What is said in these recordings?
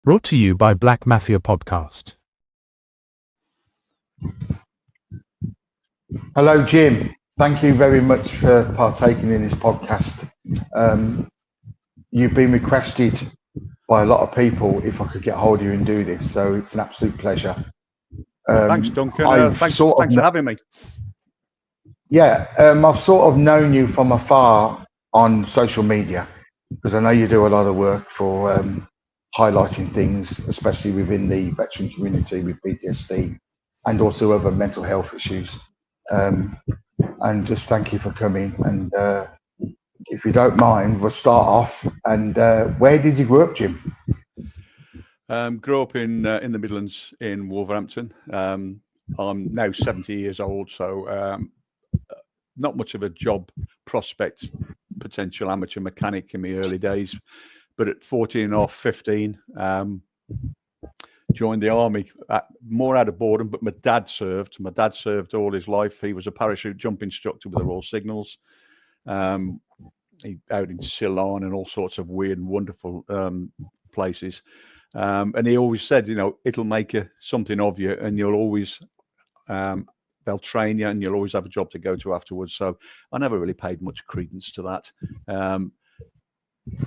Brought to you by Black Mafia Podcast. Hello, Jim. Thank you very much for partaking in this podcast. You've been requested by a lot of people if I could get hold of you and do this, so it's an absolute pleasure. Thanks, Duncan. Thanks for having me. Yeah, I've sort of known you from afar on social media because I know you do a lot of work for highlighting things, especially within the veteran community with P.T.S.D and also other mental health issues. And just thank you for coming. And if you don't mind, we'll start off. And where did you grow up, Jim? Grew up in the Midlands in Wolverhampton. I'm now 70 years old, so not much of a job prospect, potential amateur mechanic in my early days. But at 14 or 15, joined the army, more out of boredom, but my dad served. My dad served all his life. He was a parachute jump instructor with the Royal Signals. He out in Ceylon and all sorts of weird and wonderful places. And he always said, you know, it'll make something of you, and you'll always, they'll train you, and you'll always have a job to go to afterwards. So I never really paid much credence to that.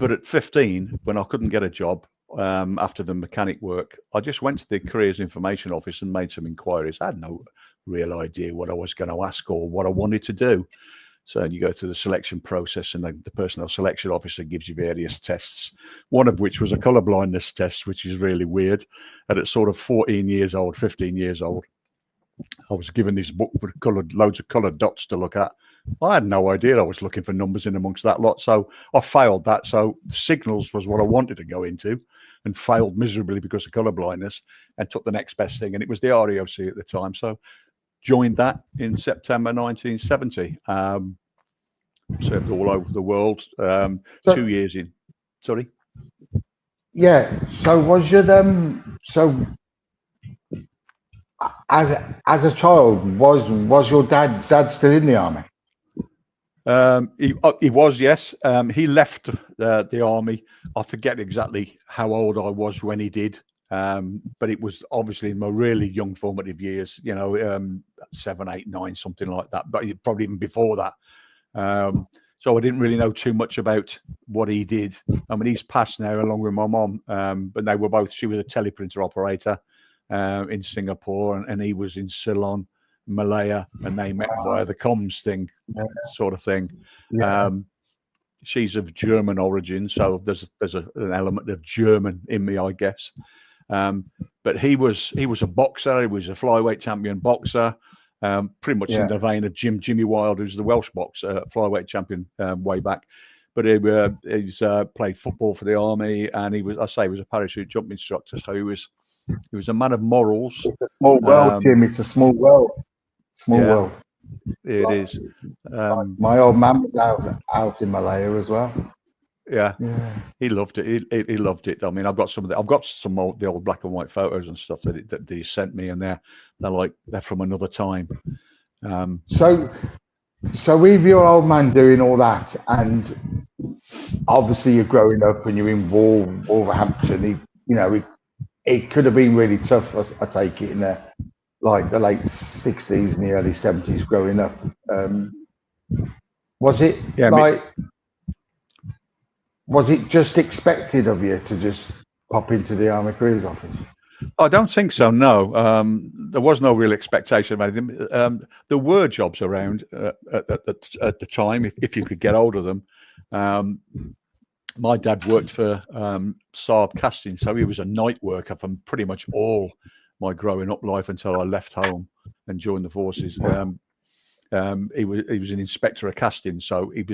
But at 15, when I couldn't get a job, after the mechanic work, I just went to the careers information office and made some inquiries. I had no real idea what I was going to ask or what I wanted to do. So you go through the selection process, and the personnel selection officer gives you various tests, one of which was a colour blindness test, which is really weird. And at sort of 14 years old, 15 years old, I was given this book with loads of coloured dots to look at. I had no idea I was looking for numbers in amongst that lot, so I failed that. So signals was what I wanted to go into, and failed miserably because of colour blindness, and took the next best thing, and it was the REOC at the time. So joined that in September 1970. Served all over the world. 2 years in. Sorry. Yeah. So was your so as a child was your dad still in the army? He was, yes. He left the army. I forget exactly how old I was when he did, but it was obviously in my really young formative years, you know, 7, 8, 9, something like that, but probably even before that. So I didn't really know too much about what he did. I mean, he's passed now along with my mom, but they were both, she was a teleprinter operator in Singapore, and he was in Ceylon, Malaya, and they met via the comms thing, sort of thing. Yeah. She's of German origin, so there's an element of German in me, I guess. But he was a boxer. He was a flyweight champion boxer, pretty much in the vein of Jimmy Wilde, who's the Welsh boxer, flyweight champion way back. But he's played football for the army, and he was a parachute jump instructor. So he was a man of morals. It's a small world, Jim. It's a small world. Small world. It is. My old man was out in Malaya as well. Yeah. He loved it. He loved it. I mean, I've got some of the old black and white photos and stuff that he sent me, and they're from another time. So with your old man doing all that, and obviously you're growing up and you're in Wolverhampton, it could have been really tough. I take it in the late 60s and the early 70s growing up. Was it was it just expected of you to just pop into the Army Careers Office? I don't think so, no. There was no real expectation of anything. There were jobs around at the time, if you could get hold of them. My dad worked for Saab Casting, so he was a night worker for pretty much all my growing up life until I left home and joined the forces. He was an inspector of casting, so he'd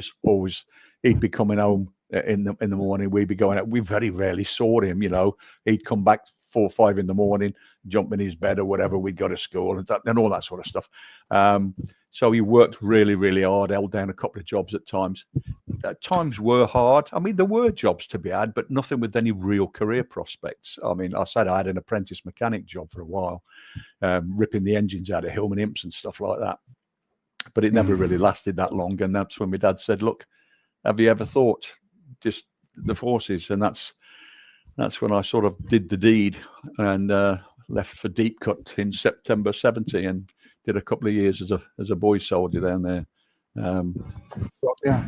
be coming home in the morning. We'd be going out. We very rarely saw him, you know. He'd come back 4 or 5 in the morning, jump in his bed or whatever. We'd go to school and all that sort of stuff. So he worked really, really hard, held down a couple of jobs at times. Times were hard. I mean, there were jobs to be had, but nothing with any real career prospects. I mean, I said I had an apprentice mechanic job for a while, ripping the engines out of Hillman Imps and stuff like that. But it never really lasted that long. And that's when my dad said, look, have you ever thought just the forces? And that's that's when I sort of did the deed and left for Deep Cut in September '70 and did a couple of years as a boy soldier down there. Yeah.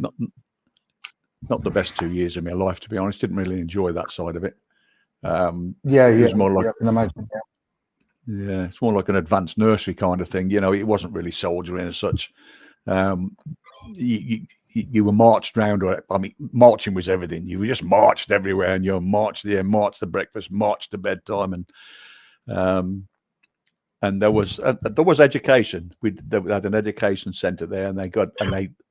Not the best 2 years of my life, to be honest. Didn't really enjoy that side of it. Yeah, It yeah, was more like, yeah, I can imagine. yeah, it's more like an advanced nursery kind of thing. You know, it wasn't really soldiering as such. You were marched around, or I mean, marching was everything. You were just marched everywhere, and you marched there, marched to breakfast, marched to bedtime, and there was education. They had an education centre there, and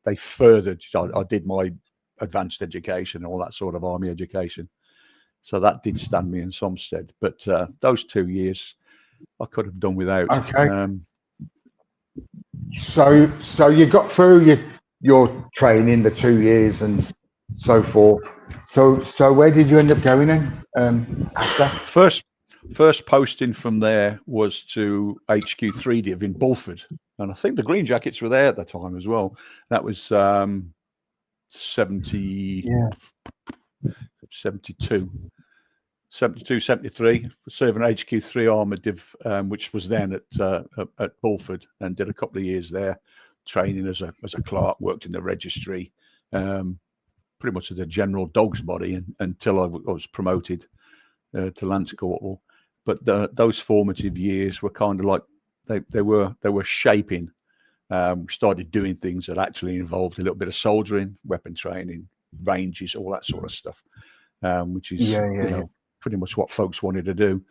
they furthered. I did my advanced education, all that sort of army education. So that did stand me in some stead. But those 2 years, I could have done without. Okay. So you got through your training, the 2 years and so forth. So where did you end up going then? After First posting from there was to HQ 3 Div in Bulford, and I think the Green Jackets were there at the time as well. That was 72, 73, serving HQ 3 Armour Div, which was then at Bulford, and did a couple of years there, training as a clerk, worked in the registry, pretty much as a general dog's body until I was promoted to Lance Corporal. But those formative years were kind of like they were shaping. Started doing things that actually involved a little bit of soldiering, weapon training, ranges, all that sort of stuff, which is pretty much what folks wanted to do.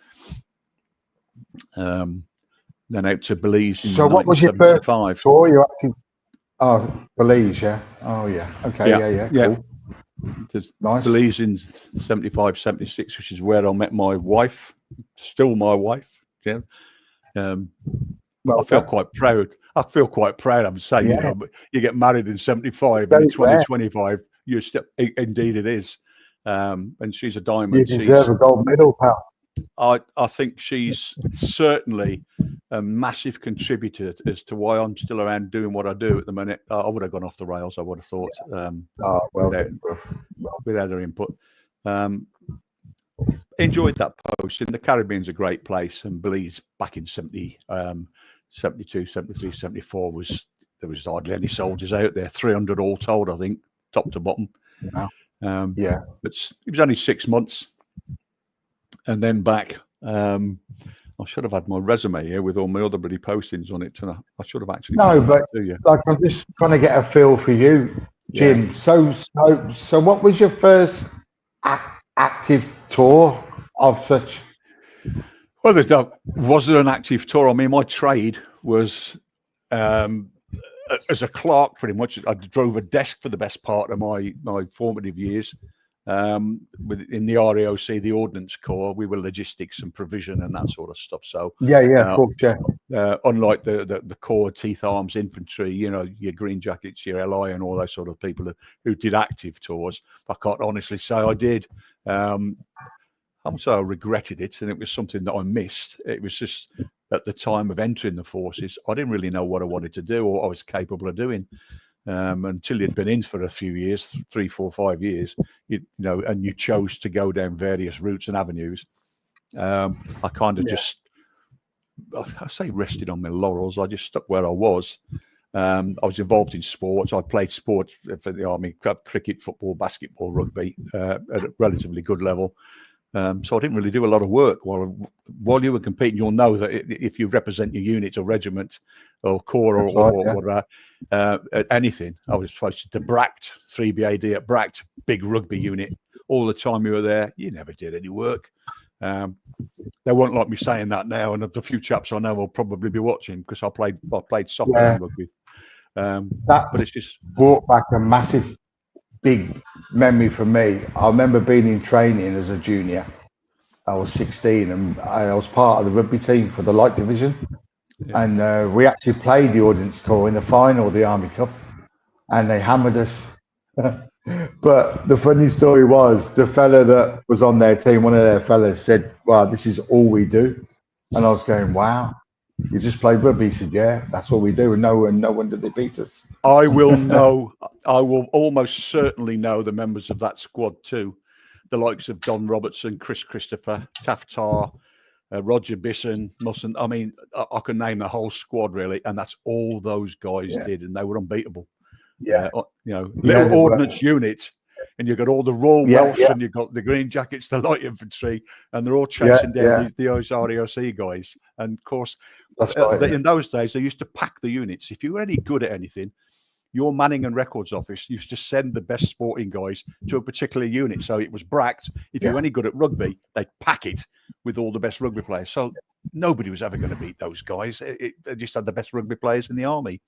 Then out to Belize in So what was your first 1975. tour? You actually, Belize, yeah. Oh yeah. Okay, yeah. Cool. Nice. Belize in 75, 76, which is where I met my wife, still my wife. Yeah. Well, I feel quite proud. I'm saying, you know, you get married in 75 and in 2025, you're still, indeed it is. And she's a diamond. You deserve a gold medal, pal. I think she's certainly a massive contributor as to why I'm still around doing what I do at the minute. I would have gone off the rails, I would have thought, without her input. Enjoyed that post. And the Caribbean's a great place, and Belize back in 72, 73, 74 there was hardly any soldiers out there. 300 all told, I think, top to bottom. Wow. But it was only 6 months, and then back. I should have had my resume here with all my other bloody postings on it, and I should have actually. No, but like I'm just trying to get a feel for you, Jim. Yeah. So what was your first active tour of such? Well, there wasn't an active tour. I mean, my trade was as a clerk, pretty much. I drove a desk for the best part of my formative years. In the RAOC, the Ordnance Corps, we were logistics and provision and that sort of stuff. So of course, unlike the Corps, Teeth Arms Infantry, you know, your Green Jackets, your LI, and all those sort of people who did active tours, I can't honestly say I did. I would say I regretted it, and it was something that I missed. It was just at the time of entering the forces, I didn't really know what I wanted to do or what I was capable of doing. Until you'd been in for a few years, 3, 4, 5 years, you know, and you chose to go down various routes and avenues. I kind of just, I say rested on my laurels. I just stuck where I was. I was involved in sports. I played sports for the Army, cricket, football, basketball, rugby at a relatively good level. So I didn't really do a lot of work while you were competing. You'll know that if you represent your unit or regiment or corps or whatever, anything. I was supposed to Bract, 3BAD at Bract, big rugby unit. All the time you were there, you never did any work. They won't like me saying that now, and the few chaps I know will probably be watching because I played soccer and rugby. But it's just brought back a massive, big memory for me. I remember being in training as a junior. I was 16 and I was part of the rugby team for the light division. And we actually played the Ordnance Corps in the final of the Army Cup, and they hammered us. But the funny story was the fella that was on their team, one of their fellas said, "Wow, this is all we do." And I was going, "Wow, you just play rugby?" He said, "Yeah, that's all we do." And no one did they beat us. I will almost certainly know the members of that squad too, the likes of Don Robertson, Chris Christopher, Taft Tar, Roger Bisson, Musson. I mean, I can name the whole squad really, and that's all those guys did, and they were unbeatable. Yeah, Little ordnance unit, and you've got all the Royal Welsh, and you've got the Green Jackets, the Light Infantry, and they're all chasing down the ROC guys. And of course, in those days, they used to pack the units. If you were any good at anything, your Manning and Records office used to send the best sporting guys to a particular unit. So it was bracked. If you were any good at rugby, they'd pack it with all the best rugby players. So nobody was ever going to beat those guys. They just had the best rugby players in the army.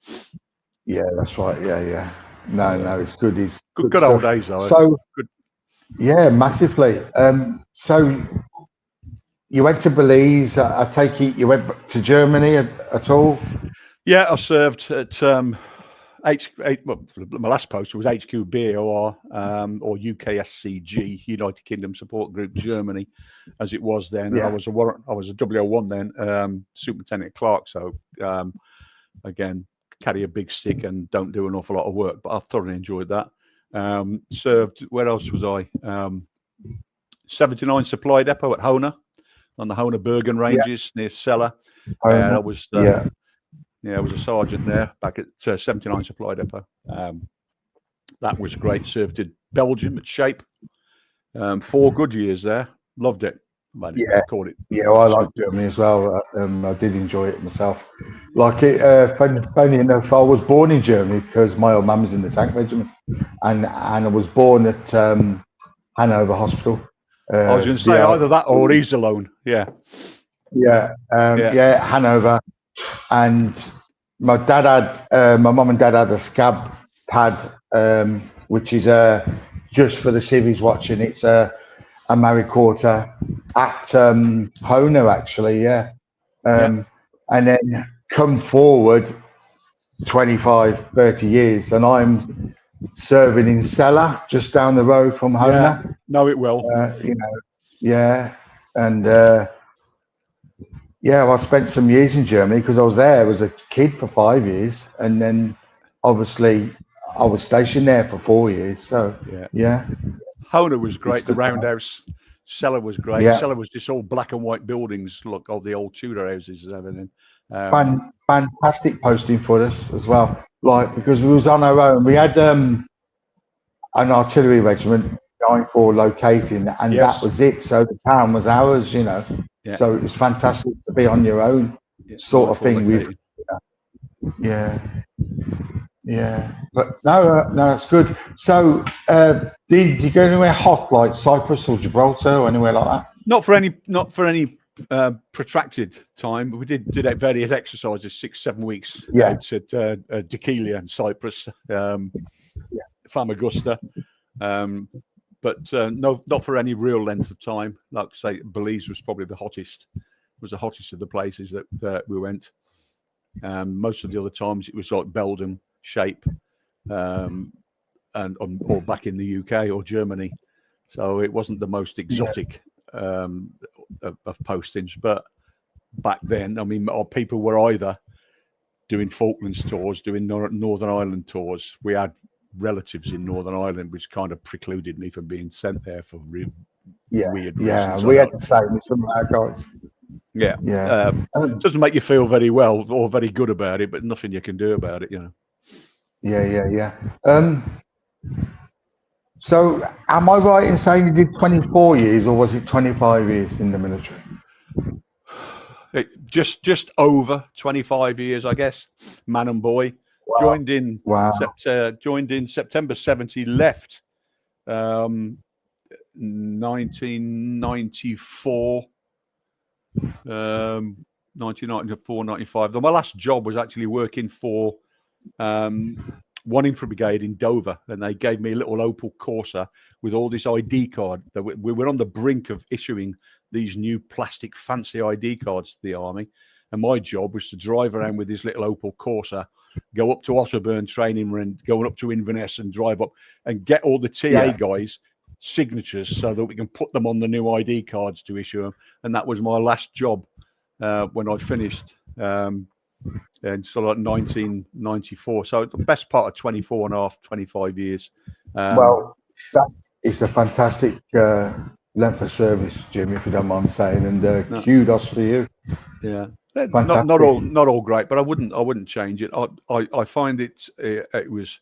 Yeah, that's right. Yeah. No, it's good. It's good old days, though. So, yeah, massively. So you went to Belize. I take it you went to Germany at all? Yeah, I served at my last post was HQ BOR or UKSCG, United Kingdom Support Group Germany, as it was then. Yeah. I was a W01 then, Superintendent Clark. So again, carry a big stick and don't do an awful lot of work, but I thoroughly enjoyed that. Served, where else was I? 79 Supply Depot at Hona on the Hona Bergen Ranges near Celle. I was I was a sergeant there back at 79 Supply Depot. That was great. Served in Belgium at Shape. 4 good years there. Loved it. I like Germany as well. I did enjoy it myself. Like it, funny enough, I was born in Germany because my old mum was in the tank regiment, and I was born at Hanover Hospital. I was going to say either that or Iserlohn. Yeah, Hanover. And my mum and dad had a scab pad, which is just for the civvies watching. It's a Mary Quarter at Hona, actually, and then come forward 25, 30 years, and I'm serving in Celle, just down the road from Hona. Yeah, know it well. And I spent some years in Germany because I was there as a kid for 5 years, and then obviously I was stationed there for 4 years. So Hona was great. The roundhouse. Celle was great. Celle was just all black and white buildings, look, all the old Tudor houses and everything. Fantastic posting for us as well. Like, because we was on our own. We had an artillery regiment going for locating, and that was it. So the town was ours, So it was fantastic to be on your own, sort of thing. But no, it's good. So, did you go anywhere hot like Cyprus or Gibraltar or anywhere like that? Not for any protracted time. But we did various exercises, 6-7 weeks. Out at Dekelia and Cyprus, Famagusta. But no, not for any real length of time. Like I say, Belize was probably the hottest. Was the hottest of the places that we went. Most of the other times it was like Belgium, Shape, or back in the UK or Germany. So it wasn't the most exotic of postings. But back then, I mean, our people were either doing Falklands tours, doing Northern Ireland tours. We had relatives in Northern Ireland, which kind of precluded me from being sent there for weird reasons. Yeah, we had the same with some of our guys. It doesn't make you feel very well or very good about it, but nothing you can do about it, So am I right in saying you did 24 years or was it 25 years in the military? Just over 25 years, I guess. Man and boy. Wow. Joined in September 70, left 1994, 1994, 95. My last job was actually working for one infantry brigade in Dover, and they gave me a little Opel Corsa with all this ID card. We were on the brink of issuing these new plastic fancy ID cards to the army, and my job was to drive around with this little Opel Corsa, go up to Otterburn training range, going up to Inverness and drive up and get all the TA guys signatures so that we can put them on the new ID cards to issue them. And that was my last job when I finished in sort of like 1994. So the best part of 24 and a half, 25 years. Well, it's a fantastic length of service, Jim, if you don't mind saying, and No. kudos to you. Yeah, Fantastic. not all great, but I wouldn't change it. I find it was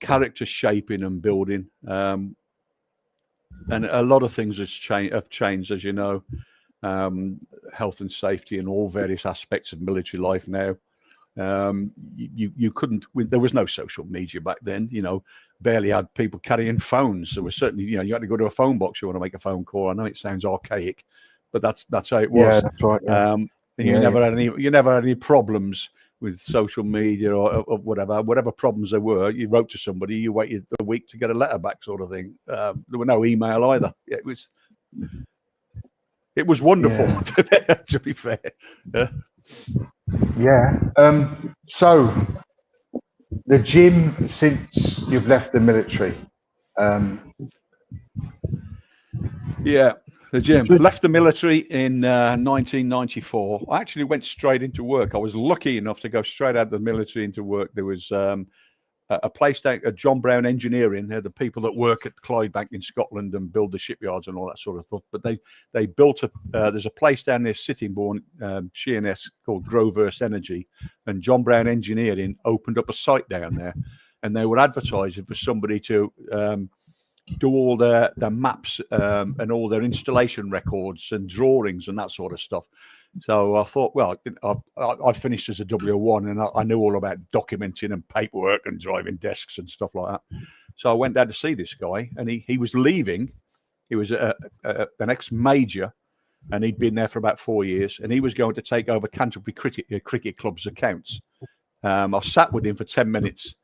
character shaping and building, and a lot of things have changed, as you know, health and safety and all various aspects of military life now. You couldn't. There was no social media back then. You know, barely had people carrying phones. There was certainly, you know, you had to go to a phone box. You want to make a phone call. I know it sounds archaic, but that's how it was. Yeah, that's right. Yeah. And you never had any problems with social media or whatever problems there were. You wrote to somebody, you waited a week to get a letter back, sort of thing. There were no email either. It was wonderful, Yeah. to be fair. Yeah. So the gym, since you've left the military. Yeah, the gym. Left the military in 1994. I actually went straight into work. I was lucky enough to go straight out of the military into work. There was a place down at John Brown Engineering. They're the people that work at Clydebank in Scotland and build the shipyards and all that sort of stuff. But they built there's a place down near Sittingbourne, Sheerness, called Groverse Energy, and John Brown Engineering opened up a site down there, and they were advertising for somebody to do all their maps and all their installation records and drawings and that sort of stuff. So I thought, well, I finished as a W1 and I knew all about documenting and paperwork and driving desks and stuff like that. So I went down to see this guy, and he was leaving. He was an ex-major, and he'd been there for about 4 years, and he was going to take over Canterbury Cricket Club's accounts. I sat with him for 10 minutes,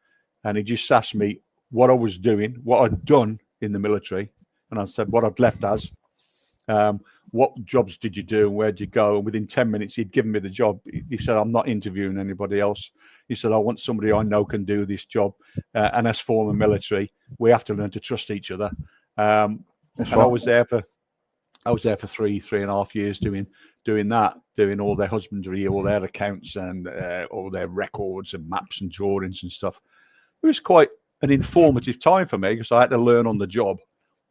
and he just asked me what I was doing, what I'd done in the military, and I said what I'd left as. What jobs did you do and where'd you go? And within 10 minutes, he'd given me the job. He said, I'm not interviewing anybody else. He said, I want somebody I know can do this job. And as former military, we have to learn to trust each other. And I was there for 3.5 years doing that, doing all their husbandry, all their accounts and all their records and maps and drawings and stuff. It was quite an informative time for me because I had to learn on the job.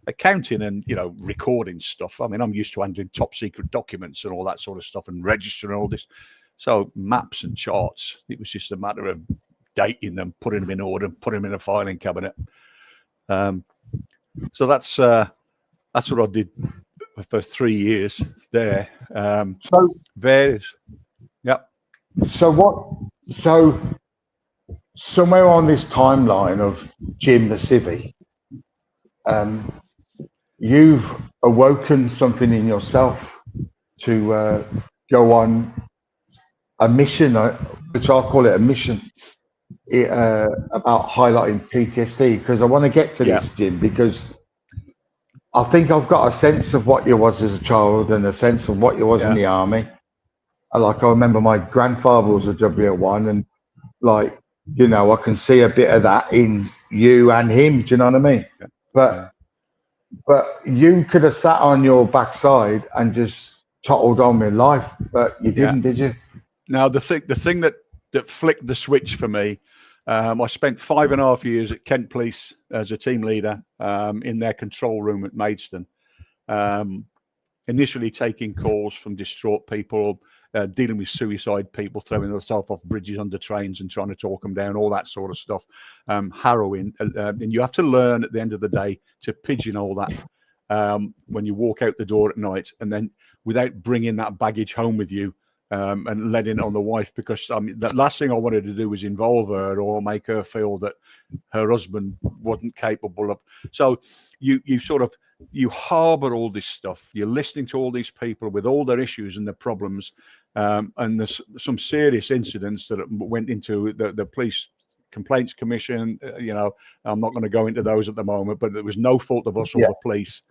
Accounting and, you know, recording stuff. I mean, I'm used to handling top secret documents and all that sort of stuff and registering all this. So maps and charts, it was just a matter of dating them, putting them in order, putting them in a filing cabinet. So that's what I did for 3 years there. So various, yeah. So somewhere on this timeline of Jim the Civvy, you've awoken something in yourself to go on a mission, which I'll call it a mission, about highlighting PTSD. Because I want to get to this, Jim, because I think I've got a sense of what you was as a child and a sense of what you was in the army. Like, I remember my grandfather was a W1, and like, you know, I can see a bit of that in you and him. Do you know what I mean? But you could have sat on your backside and just tottled on with life, but you didn't, did you? Now, the thing that flicked the switch for me, I spent 5.5 years at Kent Police as a team leader in their control room at Maidstone, initially taking calls from distraught people, dealing with suicide people, throwing themselves off bridges, under trains and trying to talk them down, all that sort of stuff, harrowing. And you have to learn at the end of the day to pigeonhole that when you walk out the door at night, and then without bringing that baggage home with you and letting it on the wife, because I mean, the last thing I wanted to do was involve her or make her feel that her husband wasn't capable of. So you harbor all this stuff. You're listening to all these people with all their issues and their problems. And there's some serious incidents that went into the police complaints commission. You know, I'm not going to go into those at the moment, but there was no fault of us or the police.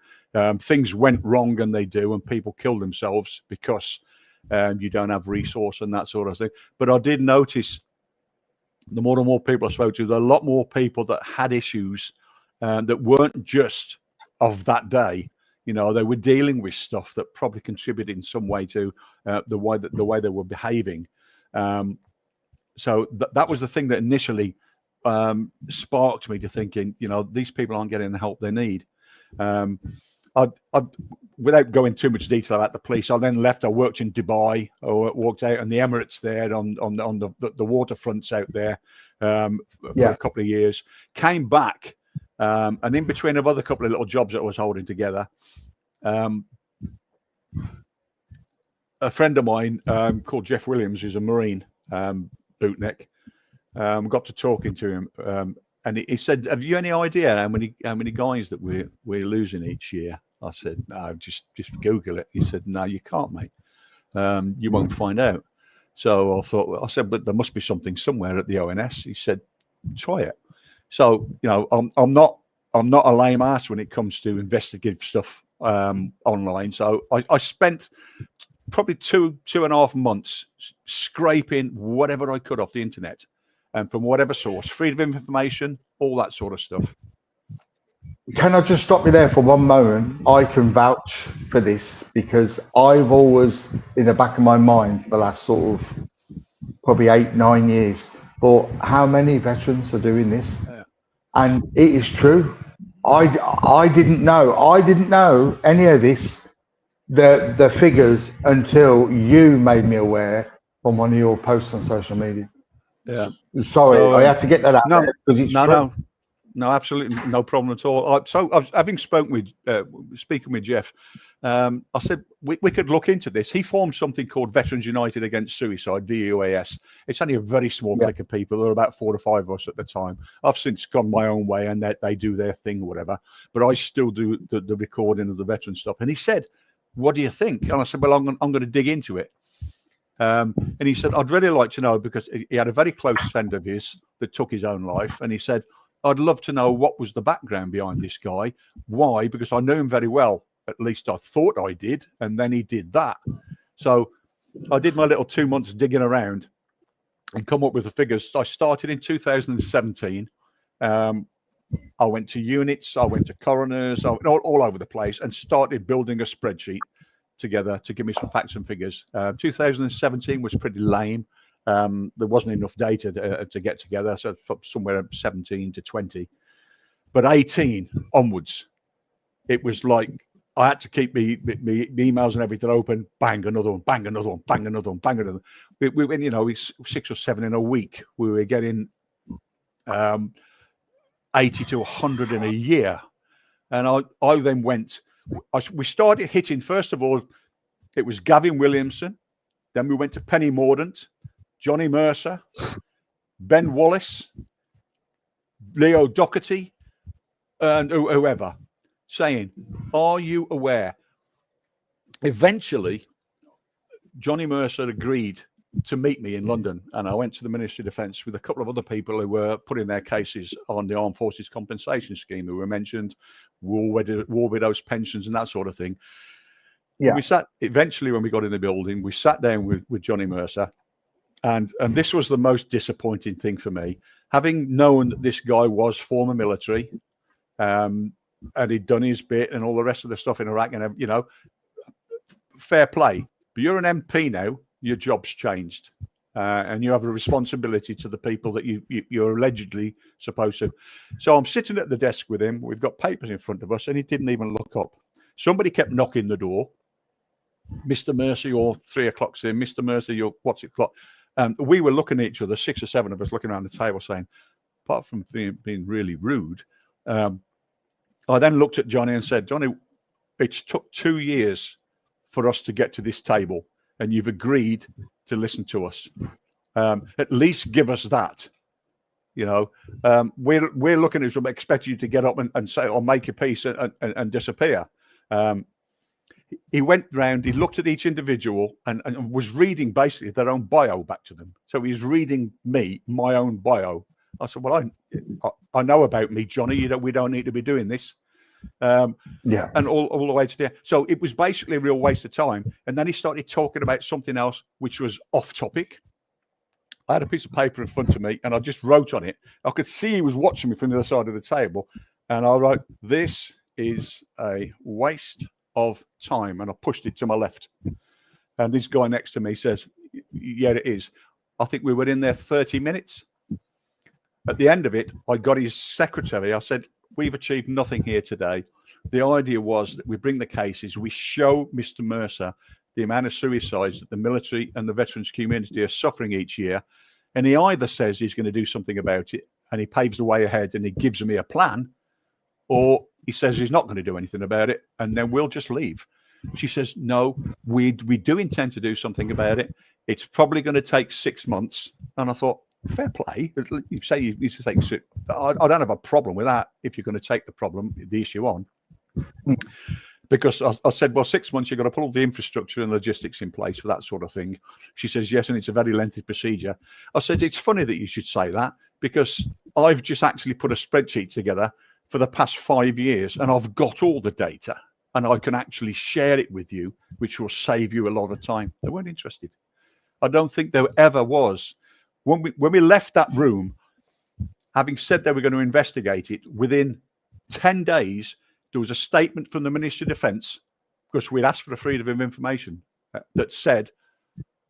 Things went wrong, and they do, and people kill themselves because you don't have resource and that sort of thing. But I did notice the more and more people I spoke to, there are a lot more people that had issues that weren't just of that day. You know, they were dealing with stuff that probably contributed in some way to the way they were behaving. So that was the thing that initially sparked me to thinking, you know, these people aren't getting the help they need. I without going too much detail about the police, I then left. I worked in Dubai. I walked out on the Emirates there on the waterfronts out there for a couple of years. Came back, and in between of other couple of little jobs that I was holding together, a friend of mine called Jeff Williams, who's a Marine bootneck, got to talking to him, and he said, "Have you any idea how many guys that we're losing each year?" I said, "No, just Google it." He said, "No, you can't, mate. You won't find out." So I said, "But there must be something somewhere at the ONS." He said, "Try it." So I'm not a lame ass when it comes to investigative stuff online. So I spent probably 2.5 months scraping whatever I could off the internet, and from whatever source, freedom of information, all that sort of stuff. Can I just stop you there for one moment? I can vouch for this because I've always, in the back of my mind for the last sort of probably 8-9 years, thought how many veterans are doing this? Yeah. And it is true. I didn't know any of this, the figures, until you made me aware from one of your posts on social media. Yeah. Sorry, I had to get that out there because it's true. No, absolutely no problem at all. So, having speaking with Jeff, I said we could look into this. He formed something called Veterans United Against Suicide, VUAS. It's only a very small clique of people. There were about 4 or 5 of us at the time. I've since gone my own way, and they do their thing or whatever. But I still do the recording of the veteran stuff. And he said, "What do you think?" And I said, "Well, I'm going to dig into it." And he said, "I'd really like to know," because he had a very close friend of his that took his own life, and he said, "I'd love to know what was the background behind this guy. Why? Because I knew him very well. At least I thought I did. And then he did that." So I did my little 2 months digging around and come up with the figures. I started in 2017. I went to units. I went to coroners. I went all over the place and started building a spreadsheet together to give me some facts and figures. 2017 was pretty lame. There wasn't enough data to get together, so somewhere 17 to 20. But 18 onwards, it was like I had to keep me emails and everything open. Bang, another one. Bang, another one. Bang, another one. Bang, another one. We 6 or 7 in a week. We were getting 80 to 100 in a year, and I then went. We started hitting. First of all, it was Gavin Williamson. Then we went to Penny Mordaunt, Johnny Mercer, Ben Wallace, Leo Doherty, and whoever, saying, "Are you aware?" Eventually, Johnny Mercer agreed to meet me in London, and I went to the Ministry of Defence with a couple of other people who were putting their cases on the Armed Forces Compensation Scheme, who were mentioned, war widows pensions and that sort of thing. Yeah. We sat, eventually when we got in the building, we sat down with Johnny Mercer, and this was the most disappointing thing for me. Having known that this guy was former military, and he'd done his bit and all the rest of the stuff in Iraq, and fair play. But you're an MP now, your job's changed. And you have a responsibility to the people that you're allegedly supposed to. So I'm sitting at the desk with him. We've got papers in front of us, and he didn't even look up. Somebody kept knocking the door. "Mr. Mercer, you're 3 o'clock soon. Mr. Mercer, you're what's it o'clock?" We were looking at each other, 6 or 7 of us looking around the table saying, apart from being really rude, I then looked at Johnny and said, "Johnny, it's took 2 years for us to get to this table, and you've agreed to listen to us. At least give us that. We're looking at you, expect you to get up and say, or make your peace and disappear." He went round, he looked at each individual and was reading basically their own bio back to them. So he's reading my own bio. I said, "Well, I know about me, Johnny. We don't need to be doing this." Yeah. And all the way to there. So it was basically a real waste of time. And then he started talking about something else, which was off topic. I had a piece of paper in front of me and I just wrote on it. I could see he was watching me from the other side of the table. And I wrote, "This is a waste of time." And I pushed it to my left. And this guy next to me says, "Yeah, it is." I think we were in there 30 minutes. At the end of it, I got his secretary. I said, we've achieved nothing here today. The idea was that we bring the cases, we show Mr. Mercer the amount of suicides that the military and the veterans community are suffering each year. And he either says he's going to do something about it and he paves the way ahead and he gives me a plan, or he says he's not going to do anything about it and then we'll just leave. She says, no, we do intend to do something about it. It's probably going to take 6 months. And I thought, fair play. You say you need to take I don't have a problem with that if you're going to take the issue on. Because I said, well, 6 months, you've got to put all the infrastructure and logistics in place for that sort of thing. She says, yes, and it's a very lengthy procedure. I said, it's funny that you should say that because I've just actually put a spreadsheet together for the past 5 years and I've got all the data and I can actually share it with you, which will save you a lot of time. They weren't interested. I don't think there ever was. When we left that room, having said they were going to investigate it, within 10 days, there was a statement from the Ministry of Defence, because we'd asked for the freedom of information, that said,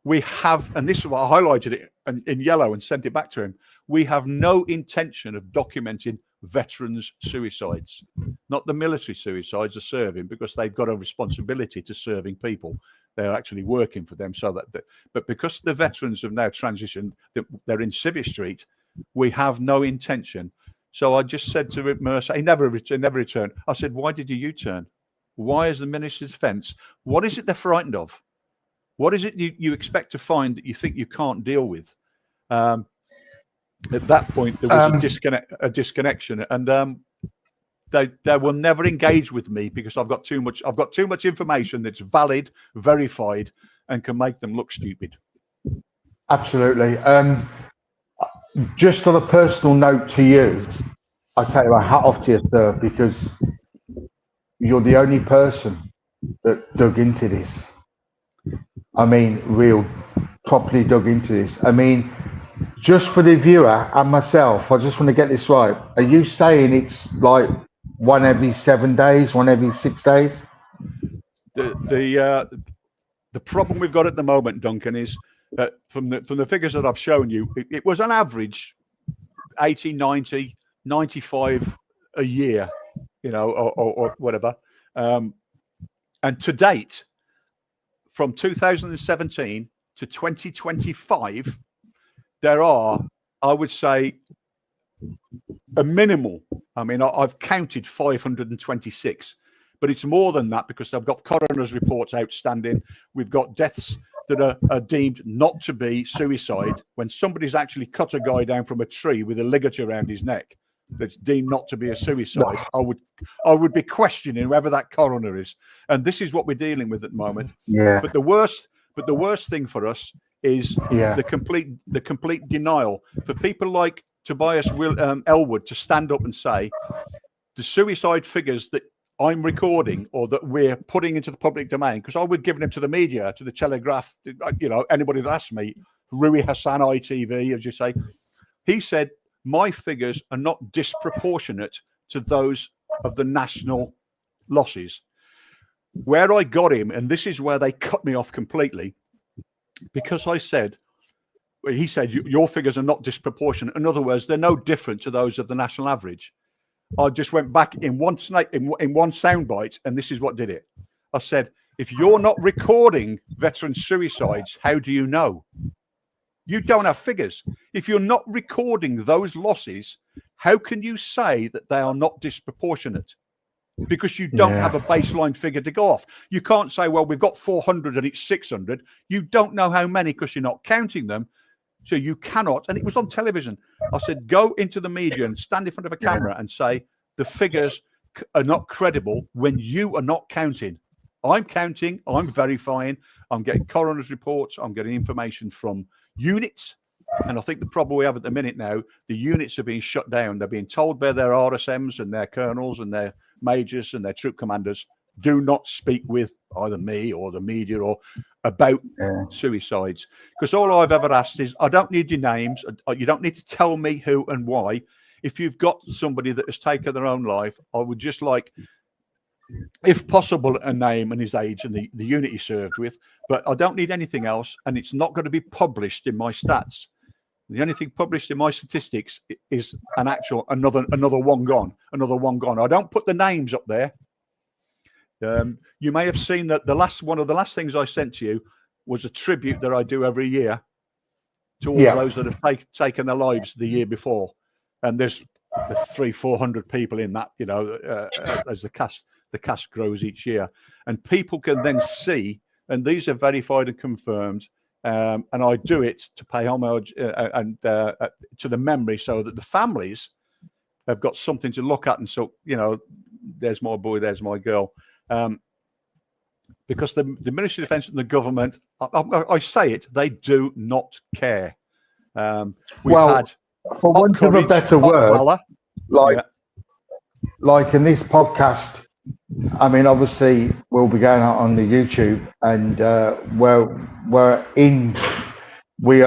we have, and this is what I highlighted it in yellow and sent it back to him, we have no intention of documenting veterans' suicides, not the military suicides are serving, because they've got a responsibility to serving people. They're actually working for them, so that, but because the veterans have now transitioned, they're in Civic Street, we have no intention. So I just said to Mercer, he never returned. I said, why did you U-turn? Why is the Minister's Defence? What is it they're frightened of? What is it you expect to find that you think you can't deal with? At that point, there was a disconnection, and they will never engage with me because I've got too much information that's valid, verified, and can make them look stupid. Absolutely. Just on a personal note to you, I take my hat off to you, sir, because you're the only person that dug into this. I mean, properly dug into this. I mean, just for the viewer and myself, I just want to get this right. Are you saying it's like one every 7 days, one every 6 days? The problem we've got at the moment, Duncan, is that from the figures that I've shown you, it was on average 80, 90, 95 a year, you know, or whatever. And to date, from 2017 to 2025, there are, I would say, a minimal. I mean, I've counted 526, but it's more than that because I've got coroner's reports outstanding. We've got deaths that are deemed not to be suicide when somebody's actually cut a guy down from a tree with a ligature around his neck. That's deemed not to be a suicide. I would be questioning whoever that coroner is, and this is what we're dealing with at the moment. Yeah. But the worst thing for us is the complete denial for people like Tobias Elwood to stand up and say the suicide figures that I'm recording or that we're putting into the public domain, because I would give them to the media, to the Telegraph, you know, anybody that asks me, Rui Hassan, ITV, as you say, he said, my figures are not disproportionate to those of the national losses. Where I got him, and this is where they cut me off completely, because I said, he said, your figures are not disproportionate. In other words, they're no different to those of the national average. I just went back in one soundbite, and this is what did it. I said, if you're not recording veteran suicides, how do you know? You don't have figures. If you're not recording those losses, how can you say that they are not disproportionate? Because you don't have a baseline figure to go off. You can't say, well, we've got 400 and it's 600. You don't know how many because you're not counting them. So you cannot, and it was on television. I said, go into the media and stand in front of a camera and say, the figures are not credible when you are not counting. I'm counting, I'm verifying, I'm getting coroner's reports, I'm getting information from units. And I think the problem we have at the minute now, the units are being shut down. They're being told by their RSMs and their colonels and their majors and their troop commanders, do not speak with either me or the media or about suicides. Because all I've ever asked is, I don't need your names. You don't need to tell me who and why. If you've got somebody that has taken their own life, I would just like, if possible, a name and his age and the unit he served with. But I don't need anything else. And it's not going to be published in my stats. The only thing published in my statistics is another one gone. I don't put the names up there. You may have seen that one of the last things I sent to you was a tribute that I do every year to all those that have taken their lives the year before, and there's 300-400 people in that. As the cast grows each year, and people can then see, and these are verified and confirmed. And I do it to pay homage and to the memory, so that the families have got something to look at. And so, there's my boy, there's my girl. Because the Ministry of Defence and the government, I say it, they do not care. We've had, for want of a better word, like in this podcast, I mean, obviously we'll be going out on the YouTube, and we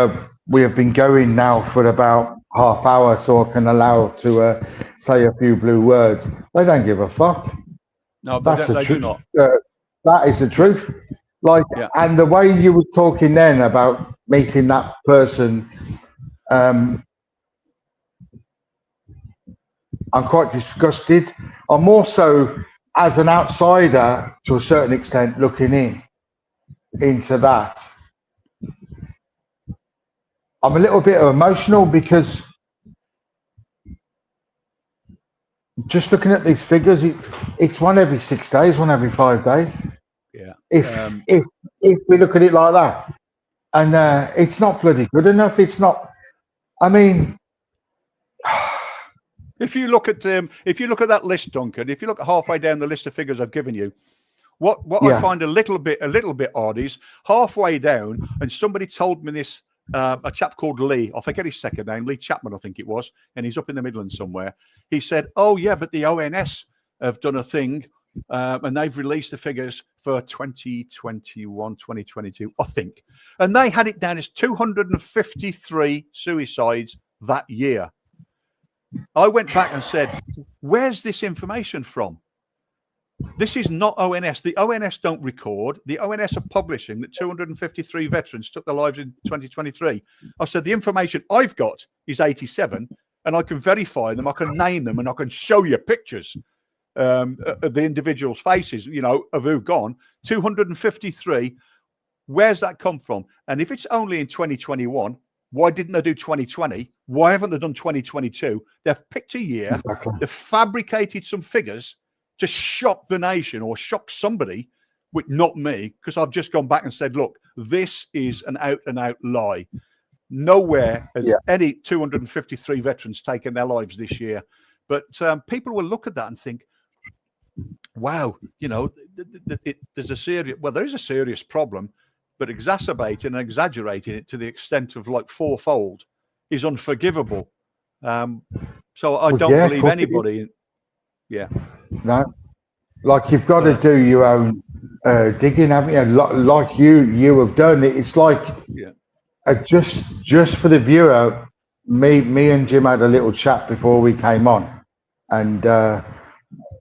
have been going now for about half hour, so I can allow to say a few blue words. They don't give a fuck. No, that's the truth. That is the truth. And the way you were talking then about meeting that person, I'm quite disgusted. I'm also, as an outsider, to a certain extent, looking into that. I'm a little bit emotional, because just looking at these figures, it's one every 6 days, one every 5 days. Yeah. If we look at it like that, and it's not bloody good enough. It's not. I mean, if you look at that list, Duncan, if you look at halfway down the list of figures I've given you, what I find a little bit odd is halfway down, and somebody told me this. A chap called Lee, I forget his second name, Lee Chapman, I think it was, and he's up in the Midlands somewhere. He said, "Oh yeah, but the ONS have done a thing, and they've released the figures for 2021, 2022, I think, and they had it down as 253 suicides that year." I went back and said, "Where's this information from? This is not ONS. The ONS don't record. The ONS are publishing that 253 veterans took their lives in 2023. I said, the information I've got is 87, and I can verify them. I can name them, and I can show you pictures of the individuals' faces, of who've gone. 253. Where's that come from? And if it's only in 2021, why didn't they do 2020? Why haven't they done 2022? They've picked a year. Exactly. They've fabricated some figures to shock the nation or shock somebody, which not me, because I've just gone back and said, look, this is an out-and-out lie. Nowhere has any 253 veterans taken their lives this year. But people will look at that and think, wow, there's a serious, there is a serious problem, but exacerbating and exaggerating it to the extent of like fourfold is unforgivable. So I don't believe anybody. Yeah. No, like you've got to do your own digging, haven't you? Like you have done it. It's like just for the viewer. Me and Jim had a little chat before we came on, and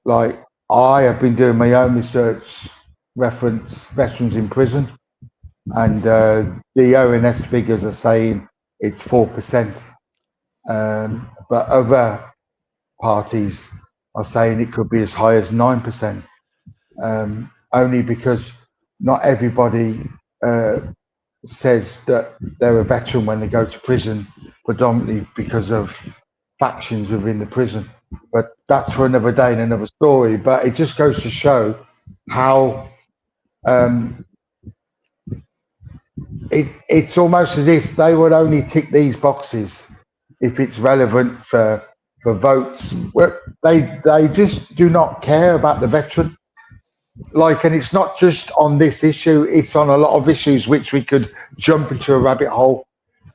like I have been doing my own research, reference veterans in prison, and the ONS figures are saying it's 4%, but other parties are saying it could be as high as 9%, only because not everybody says that they're a veteran when they go to prison, predominantly because of factions within the prison. But that's for another day and another story. But it just goes to show how it's almost as if they would only tick these boxes if it's relevant for votes. Well, they just do not care about the veteran. And it's not just on this issue; it's on a lot of issues which we could jump into a rabbit hole.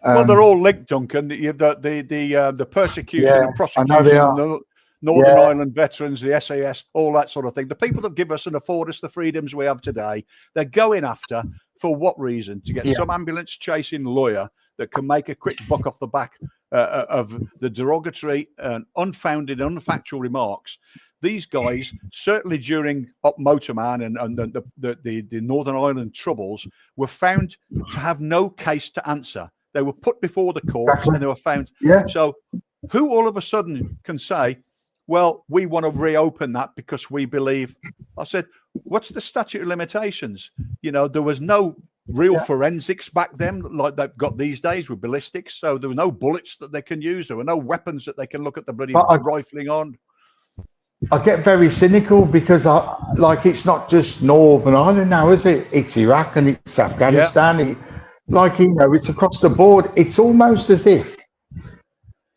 Well, they're all linked, Duncan. The persecution and prosecution of the Northern Ireland veterans, the SAS, all that sort of thing. The people that give us and afford us the freedoms we have today, they're going after for what reason? To get some ambulance chasing lawyer that can make a quick buck off the back of the derogatory and unfounded, unfactual remarks. These guys, certainly during Motorman and the Northern Ireland troubles, were found to have no case to answer. They were put before the courts Exactly. and they were found. Yeah. So who all of a sudden can say, well, we want to reopen that because we believe? I said, what's the statute of limitations? You know, there was no real forensics back then like they've got these days with ballistics. So there were no bullets that they can use. There were no weapons that they can look at the bloody rifling on. I get very cynical because it's not just Northern Ireland now, is it? It's Iraq and it's Afghanistan. Yeah. It's across the board. It's almost as if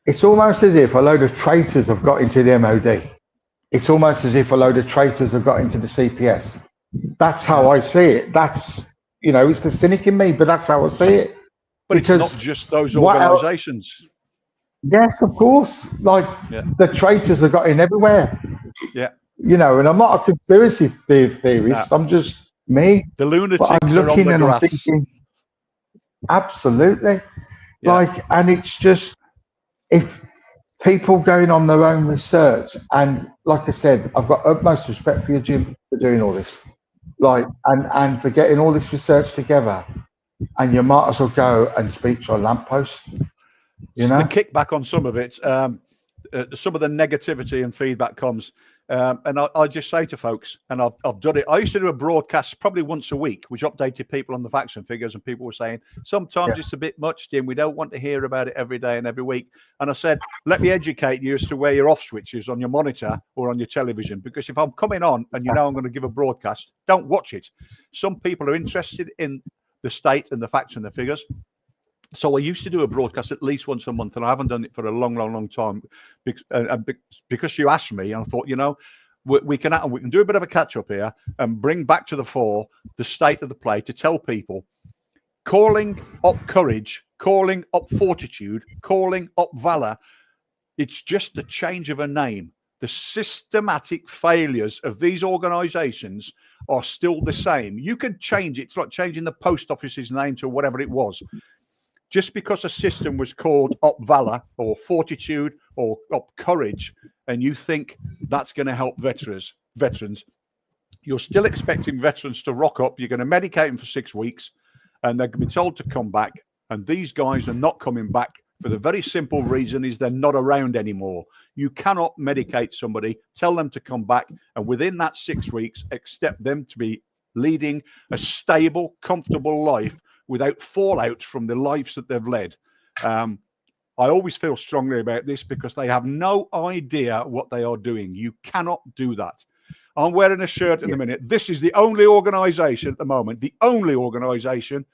a load of traitors have got into the MOD. It's almost as if a load of traitors have got into the CPS. That's how I see it. That's, it's the cynic in me, but that's how I see it. But because it's not just those organisations. Yes, of course. The traitors have got in everywhere. Yeah. And I'm not a conspiracy theorist. I'm just me. The lunatics I'm looking are on the grass. I'm thinking, absolutely. Yeah. And it's just, if people going on their own research, and like I said, I've got utmost respect for you, Jim, for doing all this. And for getting all this research together, and you might as well go and speak to a lamppost. The kickback on some of it, some of the negativity and feedback comes, and I just say to folks, and I've done it. I used to do a broadcast probably once a week, which updated people on the facts and figures, and people were saying sometimes it's a bit much, Jim. We don't want to hear about it every day and every week. And I said, let me educate you as to where your off switch is on your monitor or on your television, because if I'm coming on and I'm going to give a broadcast, don't watch it. Some people are interested in the state and the facts and the figures. So I used to do a broadcast at least once a month, and I haven't done it for a long time because you asked me, and I thought, we can do a bit of a catch up here and bring back to the fore the state of the play to tell people, calling up courage, calling up fortitude, calling up valor. It's just the change of a name. The systematic failures of these organizations are still the same. You could change it. It's like changing the post office's name to whatever it was. Just because a system was called Up Valor or Fortitude or Up Courage, and you think that's going to help veterans, you're still expecting veterans to rock up. You're going to medicate them for 6 weeks, and they're going to be told to come back. And these guys are not coming back for the very simple reason is they're not around anymore. You cannot medicate somebody, tell them to come back, and within that 6 weeks, expect them to be leading a stable, comfortable life without fallout from the lives that they've led. I always feel strongly about this because they have no idea what they are doing. You cannot do that. I'm wearing a shirt in a minute. This is the only organisation at the moment, the only organisation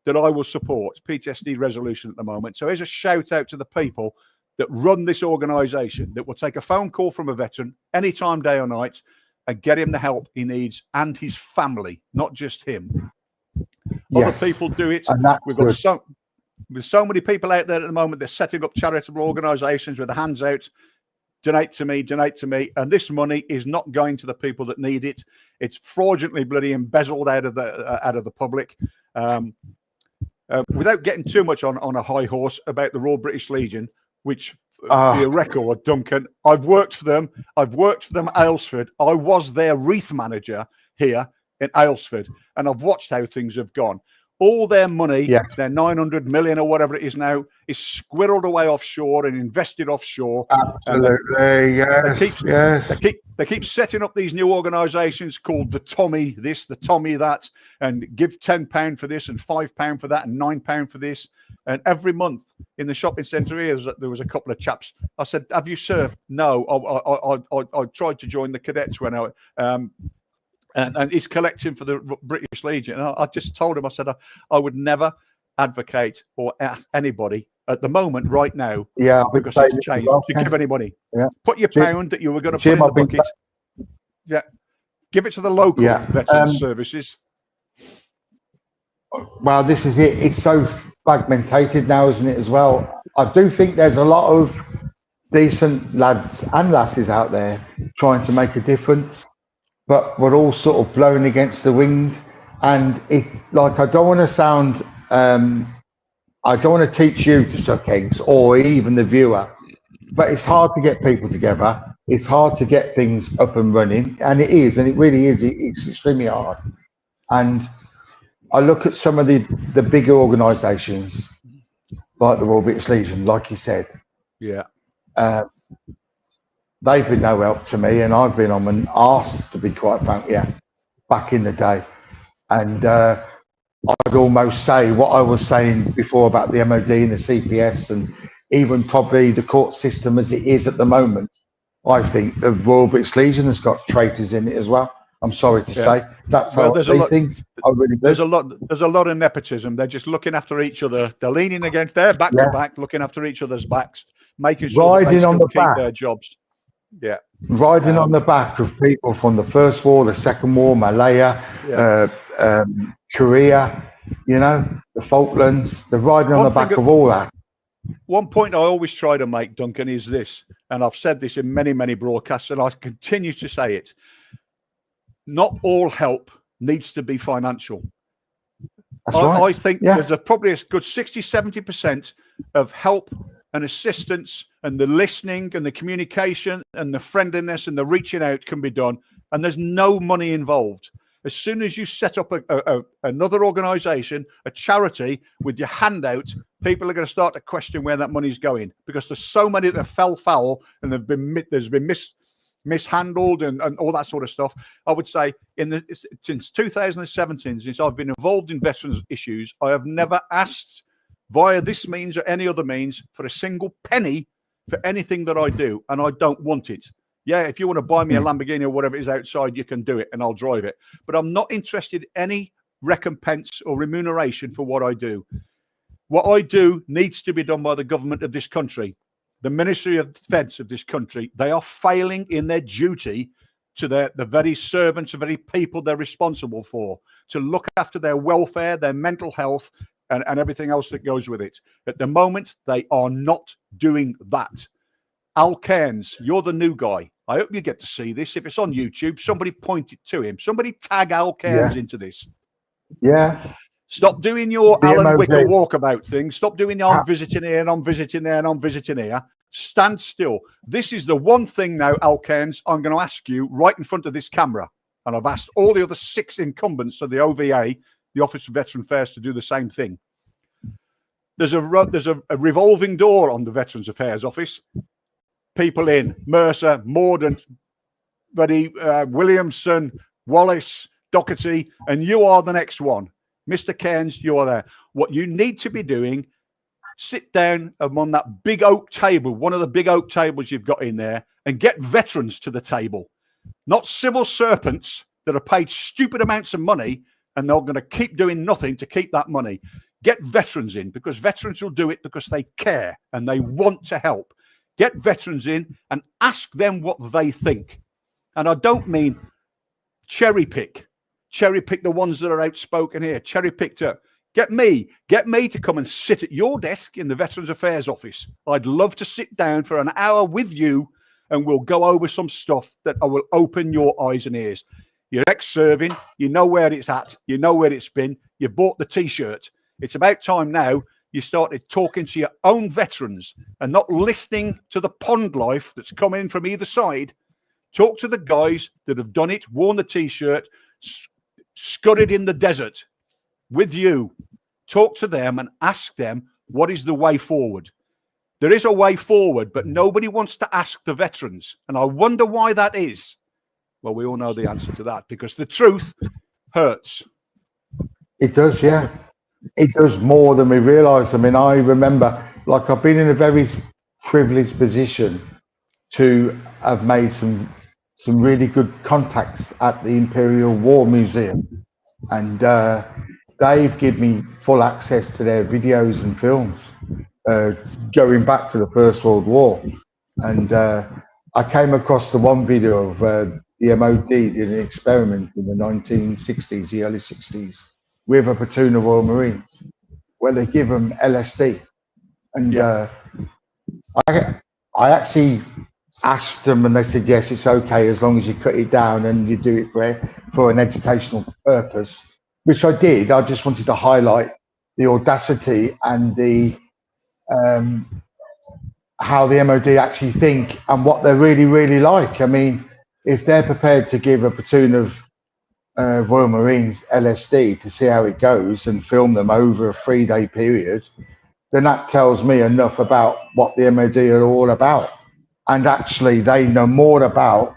that I will support, P.T.S.D resolution at the moment. So here's a shout out to the people that run this organisation that will take a phone call from a veteran anytime, day or night, and get him the help he needs and his family, not just him. Other people do it. We've got so many people out there at the moment. They're setting up charitable organisations with their hands out. Donate to me, donate to me. And this money is not going to the people that need it. It's fraudulently bloody embezzled out of the public. Without getting too much on a high horse about the Royal British Legion, which for your record, Duncan, I've worked for them. I've worked for them at Aylesford. I was their wreath manager here in Aylesford, and I've watched how things have gone. All their money, their 900 million or whatever it is now, is squirreled away offshore and invested offshore. Absolutely, They keep setting up these new organisations called the Tommy this, the Tommy that, and give £10 for this and £5 for that and £9 for this. And every month in the shopping centre here, there was a couple of chaps. I said, "Have you served?" "No, I tried to join the cadets when I." And he's collecting for the British Legion. And I just told him, I said, I would never advocate or ask anybody at the moment, right now, because it's changed, to give any money. Put your pound that you were going to put in the bucket. Give it to the local veterans services. Well, this is it. It's so fragmented now, isn't it, as well? I do think there's a lot of decent lads and lasses out there trying to make a difference, but we're all sort of blowing against the wind. And I don't want to sound, I don't want to teach you to suck eggs or even the viewer, but it's hard to get people together. It's hard to get things up and running, and it is, and it really is. It's extremely hard. And I look at some of the bigger organisations, like the Royal British Legion, like you said. Yeah. They've been no help to me, and I've been on an arse, to be quite frank, back in the day. And I'd almost say what I was saying before about the MOD and the CPS, and even probably the court system as it is at the moment. I think the Royal British Legion has got traitors in it as well. I'm sorry to say. That's how I see things. I really do. There's a lot of nepotism. They're just looking after each other. They're leaning against their back to back, looking after each other's backs, making sure that they still keep their jobs. Yeah. Riding on the back of people from the First War, the Second War, Malaya, Korea, you know, the Falklands. They're riding on the back of all that. One point I always try to make, Duncan, is this, and I've said this in many, many broadcasts, and I continue to say it. Not all help needs to be financial. That's right. I think there's probably a good 60-70% of help and assistance and the listening and the communication and the friendliness and the reaching out can be done, and there's no money involved. As soon as you set up another organisation, a charity, with your hand out, people are going to start to question where that money's going, because there's so many that fell foul and there's been mishandled and all that sort of stuff. I would say since 2017, since I've been involved in veterans issues, I have never asked via this means or any other means for a single penny for anything that I do, and I don't want it. Yeah, if you want to buy me a Lamborghini or whatever it is outside, you can do it and I'll drive it. But I'm not interested in any recompense or remuneration for what I do. What I do needs to be done by the government of this country. The Ministry of Defence of this country, they are failing in their duty to the very servants, the very people they're responsible for, to look after their welfare, their mental health, and everything else that goes with it. At the moment, they are not doing that. Al Cairns, you're the new guy. I hope you get to see this. If it's on YouTube, somebody point it to him. Somebody tag Al Cairns into this. Yeah. Stop doing your Alan Wicker walkabout thing. Stop doing I'm visiting here and I'm visiting there and I'm visiting here. Stand still. This is the one thing now, Al Cairns, I'm going to ask you right in front of this camera. And I've asked all the other 6 incumbents of the OVA, the Office of Veteran Affairs, to do the same thing. There's a revolving door on the Veterans Affairs Office. People in Mercer, Mordaunt, Williamson, Wallace, Doherty, and you are the next one. Mr. Cairns, you are there. What you need to be doing, sit down on that big oak table, one of the big oak tables you've got in there, and get veterans to the table, not civil serpents that are paid stupid amounts of money and they're going to keep doing nothing to keep that money. Get veterans in, because veterans will do it because they care and they want to help. Get veterans in and ask them what they think. And I don't mean cherry pick the ones that are outspoken here, cherry picked up. Get me to come and sit at your desk in the Veterans Affairs Office. I'd love to sit down for an hour with you and we'll go over some stuff that I will open your eyes and ears. You're ex-serving, you know where it's at, you know where it's been, you bought the T-shirt. It's about time now you started talking to your own veterans and not listening to the pond life that's coming in from either side. Talk to the guys that have done it, worn the T-shirt, scudded in the desert with you. Talk to them and ask them, what is the way forward? There is a way forward, but nobody wants to ask the veterans. And I wonder why that is. Well, we all know the answer to that, because the truth hurts. It does, yeah. It does more than we realise. I mean, I remember, like, I've been in a very privileged position to have made some really good contacts at the Imperial War Museum. And they've given me full access to their videos and films going back to the First World War. And I came across the one video of the MOD did an experiment in the 1960s, the early 60s, with a platoon of Royal Marines, where they give them LSD. And I actually asked them, and they said, yes, it's okay as long as you cut it down and you do it for an educational purpose, which I did. I just wanted to highlight the audacity and the how the MOD actually think and what they're really, really like. I mean, if they're prepared to give a platoon of Royal Marines LSD to see how it goes and film them over a 3-day period, then that tells me enough about what the MOD are all about. And actually, they know more about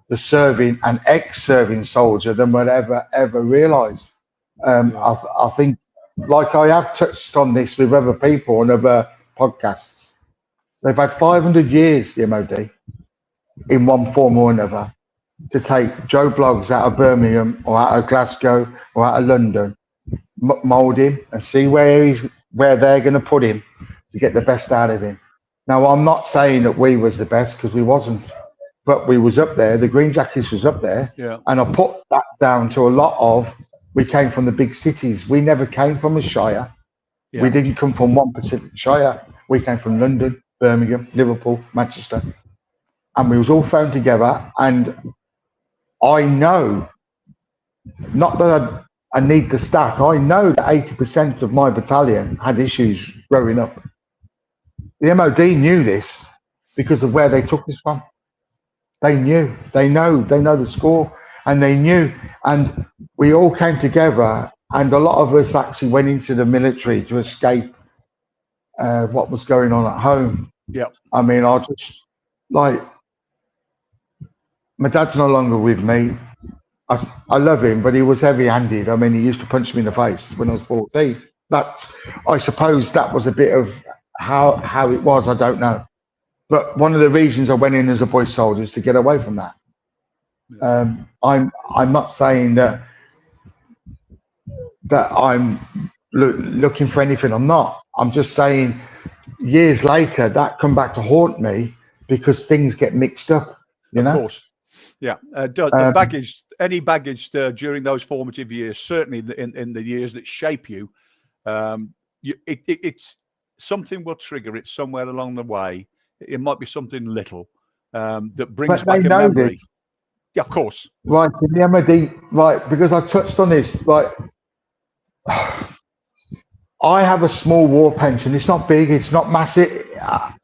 the serving and ex-serving soldier than we'll ever realise. I think, like I have touched on this with other people on other podcasts, they've had 500 years, the MOD, in one form or another, to take Joe Bloggs out of Birmingham or out of Glasgow or out of London, mould him and see where they're going to put him to get the best out of him. Now, I'm not saying that we was the best, because we wasn't, but we was up there. The Green Jackets was up there. Yeah. And I put that down to a lot of, we came from the big cities. We never came from a shire. Yeah. We didn't come from one Pacific Shire. We came from London, Birmingham, Liverpool, Manchester. And we was all thrown together. And I know, not that I need the stat, I know that 80% of my battalion had issues growing up. The MOD knew this because of where they took us from. They knew, they know the score, and they knew. And we all came together, and a lot of us actually went into the military to escape what was going on at home. Yeah. I mean, I just, like, my dad's no longer with me. I love him, but he was heavy-handed. I mean, he used to punch me in the face when I was 14. I suppose that was a bit of how it was. I don't know. But one of the reasons I went in as a boy soldier is to get away from that. I'm not saying that I'm looking for anything. I'm not. I'm just saying years later that come back to haunt me because things get mixed up. You know? Of course. Yeah. The baggage, any baggage during those formative years, certainly in the years that shape you, it's something will trigger it somewhere along the way. It might be something little that brings back a memory. This. Yeah, of course. Right, in the MOD, right, because I touched on this, like, I have a small war pension. It's not big, it's not massive.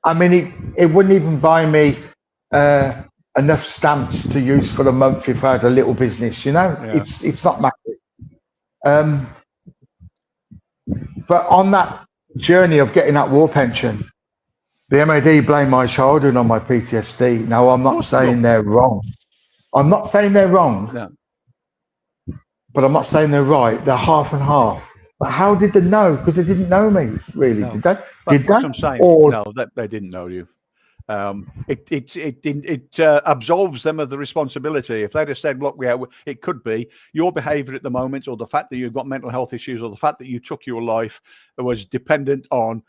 I mean, it wouldn't even buy me enough stamps to use for a month if I had a little business, you know? Yeah. It's not massive. But on that journey of getting that war pension, the MOD blame my childhood on my PTSD. Now, I'm not saying they're wrong. I'm not saying they're wrong, no. But I'm not saying they're right. They're half and half. But how did they know? Because they didn't know me, really. No. Did they? Did they? I'm saying. Or... No, they didn't know you. It absolves them of the responsibility. If they'd have said, look, it could be your behavior at the moment, or the fact that you've got mental health issues, or the fact that you took your life was dependent on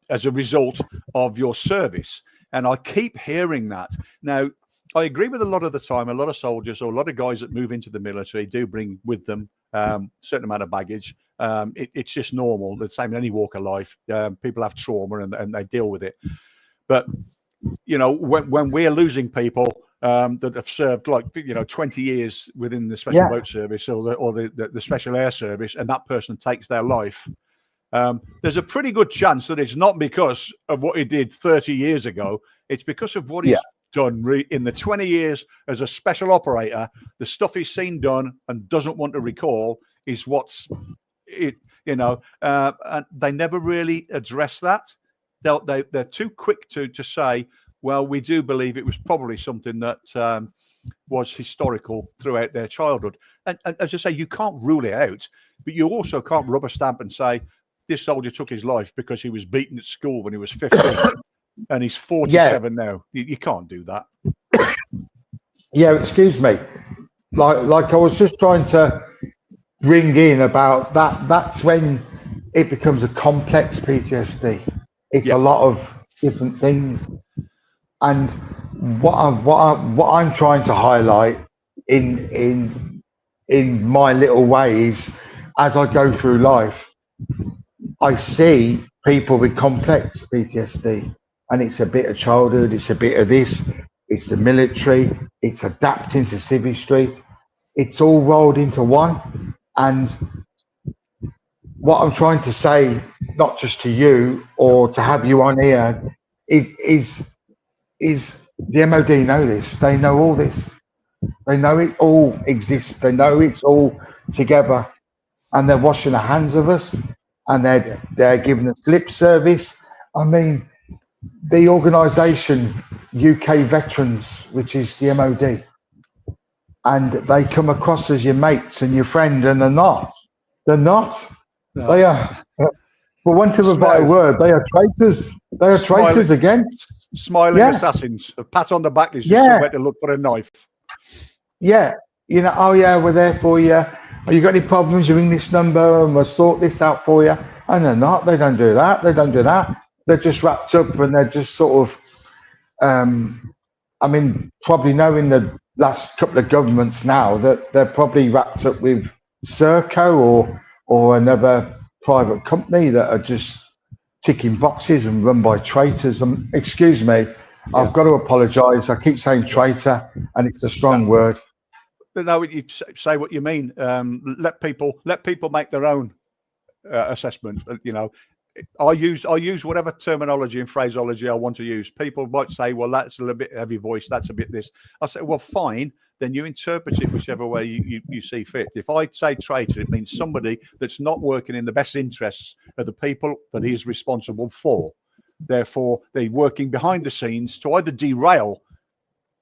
as a result of your service. And I keep hearing that. Now, I agree with a lot of the time, a lot of soldiers or a lot of guys that move into the military do bring with them a certain amount of baggage. It's just normal. The same in any walk of life. People have trauma and they deal with it. But, you know, when we're losing people that have served, like, you know, 20 years within the Special Boat Service or the Special Air Service, and that person takes their life, there's a pretty good chance that it's not because of what he did 30 years ago. It's because of what he's done in the 20 years as a special operator. The stuff he's seen done and doesn't want to recall is what's it, you know, and they never really address that. They're too quick to say, well, we do believe it was probably something that was historical throughout their childhood. And as I say, you can't rule it out, but you also can't rubber stamp and say, this soldier took his life because he was beaten at school when he was 15 and he's 47 now. You can't do that. Yeah, excuse me. Like I was just trying to ring in about that. That's when it becomes a complex PTSD. It's a lot of different things. And what I'm trying to highlight in my little ways as I go through life, I see people with complex PTSD, and it's a bit of childhood, it's a bit of this, it's the military, it's adapting to Civvy Street, it's all rolled into one. And what I'm trying to say, not just to you or to have you on here, is the MOD know this. They know all this. They know it all exists. They know it's all together, and they're washing the hands of us. and they're giving us lip service. I mean, the organisation UK Veterans, which is the MOD, and they come across as your mates and your friend, and they're not. They're not. No. They are, for want of a better word, they are traitors. They are traitors again. Smiling assassins. A pat on the back is just somewhere to look for a knife. Yeah. You know, oh yeah, we're there for you. Oh, you got any problems? You ring this number and we'll sort this out for you. And they're not. They don't do that. They don't do that. They're just wrapped up, and they're just sort of, I mean, probably knowing the last couple of governments now, that they're probably wrapped up with Serco or another private company that are just ticking boxes and run by traitors. Excuse me, I've got to apologise. I keep saying traitor, and it's a strong word. But no, you say what you mean. Let people make their own assessment. You know, I use whatever terminology and phraseology I want to use. People might say, well, that's a little bit heavy voice, that's a bit this. I say, well, fine, then you interpret it whichever way you see fit. If I say traitor, it means somebody that's not working in the best interests of the people that he is responsible for. Therefore, they're working behind the scenes to either derail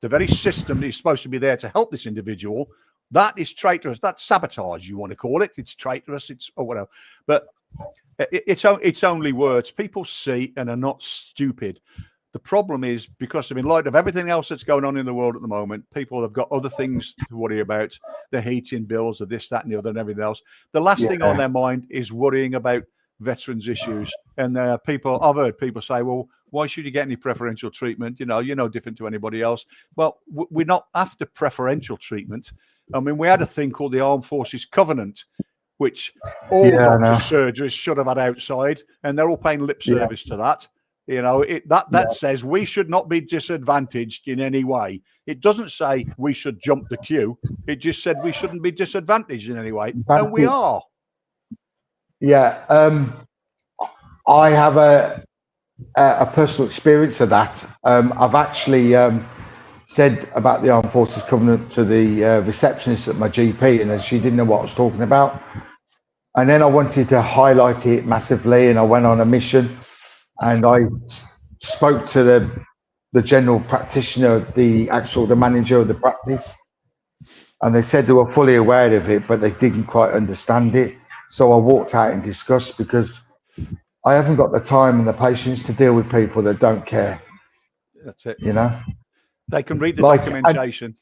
the very system that is supposed to be there to help this individual. That is traitorous. That's sabotage, you want to call it. It's traitorous, it's or whatever. But it's only words. People see and are not stupid. The problem is, because in light of everything else that's going on in the world at the moment, people have got other things to worry about. The heating bills, of this, that, and the other, and everything else. The last thing on their mind is worrying about veterans issues. And I've heard people say, well, why should you get any preferential treatment? You know, you're no different to anybody else. Well, we're not after preferential treatment. I mean, we had a thing called the Armed Forces Covenant, which all doctors, surgeries should have had outside, and they're all paying lip service to that. You know, that says we should not be disadvantaged in any way. It doesn't say we should jump the queue. It just said we shouldn't be disadvantaged in any way, and we are. Yeah, I have a personal experience of that. I've actually said about the Armed Forces Covenant to the receptionist at my GP, and she didn't know what I was talking about. And then I wanted to highlight it massively, and I went on a mission, and I spoke to the general practitioner, the manager of the practice, and they said they were fully aware of it, but they didn't quite understand it. So I walked out in disgust, because I haven't got the time and the patience to deal with people that don't care. That's it. You know, they can read the documentation.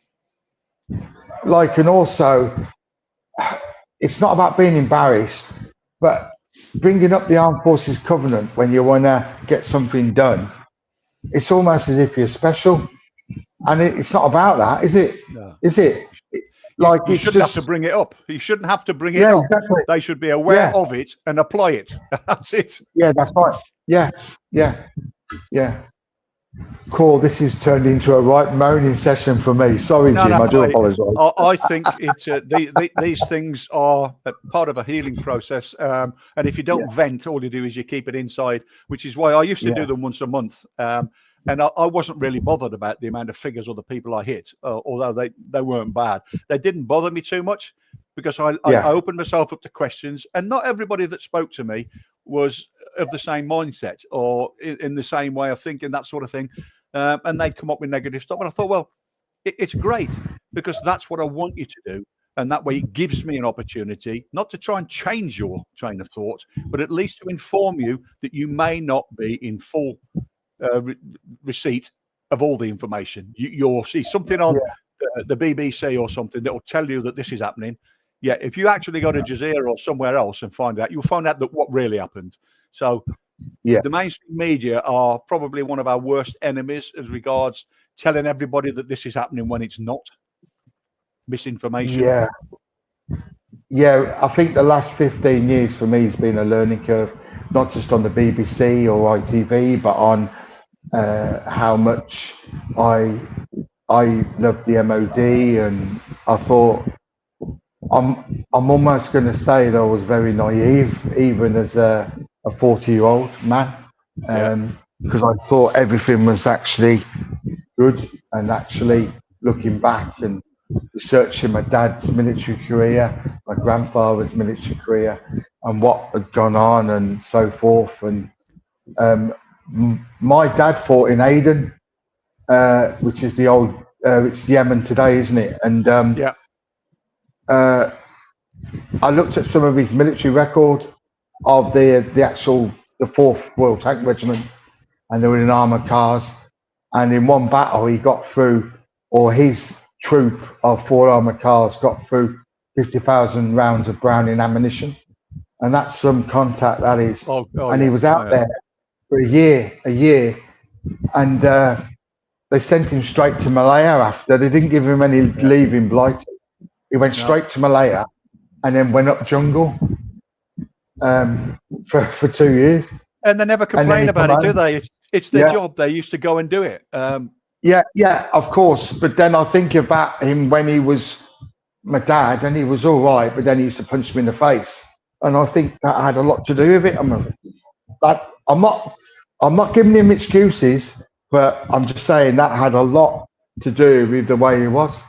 And also, it's not about being embarrassed, but bringing up the Armed Forces Covenant when you want to get something done, it's almost as if you're special. And it's not about that, is it? No. Is it? Like, you shouldn't have to bring it up. You shouldn't have to bring it up. Exactly. They should be aware of it and apply it. That's it. Yeah, that's right. Yeah. Cool. This has turned into a right moaning session for me. Sorry, Jim. I do apologise. I think these things are part of a healing process. And if you don't vent, all you do is you keep it inside, which is why I used to do them once a month. And I wasn't really bothered about the amount of figures or the people I hit, although they weren't bad. They didn't bother me too much, because I opened myself up to questions, and not everybody that spoke to me was of the same mindset or in the same way of thinking, that sort of thing. And they'd come up with negative stuff. And I thought, well, it's great, because that's what I want you to do. And that way it gives me an opportunity, not to try and change your train of thought, but at least to inform you that you may not be in full receipt of all the information. You'll see something on the BBC or something that will tell you that this is happening. Yeah, if you actually go to Jazeera or somewhere else and find out, you'll find out that what really happened. So the mainstream media are probably one of our worst enemies as regards telling everybody that this is happening when it's not. Misinformation. Yeah, I think the last 15 years for me has been a learning curve, not just on the BBC or ITV, but on how much I love the MOD, and I thought I'm almost going to say that I was very naive, even as a 40-year-old man, because I thought everything was actually good. And actually looking back and researching my dad's military career, my grandfather's military career, and what had gone on and so forth. And my dad fought in Aden, which is the old, it's Yemen today, isn't it? And Yeah. I looked at some of his military record of the 4th Royal Tank Regiment, and they were in armoured cars. And in one battle, he got through, or his troop of 4 armoured cars got through 50,000 rounds of Browning ammunition. And that's some contact, that is. And he was out there for a year. And they sent him straight to Malaya after. They didn't give him any leave in Blighty. He went straight to Malaya and then went up jungle for 2 years. And they never complain about it, do they? It's their job. They used to go and do it. Yeah, of course. But then I think about him when he was my dad, and he was all right, but then he used to punch me in the face. And I think that had a lot to do with it. I'm not giving him excuses, but I'm just saying that had a lot to do with the way he was.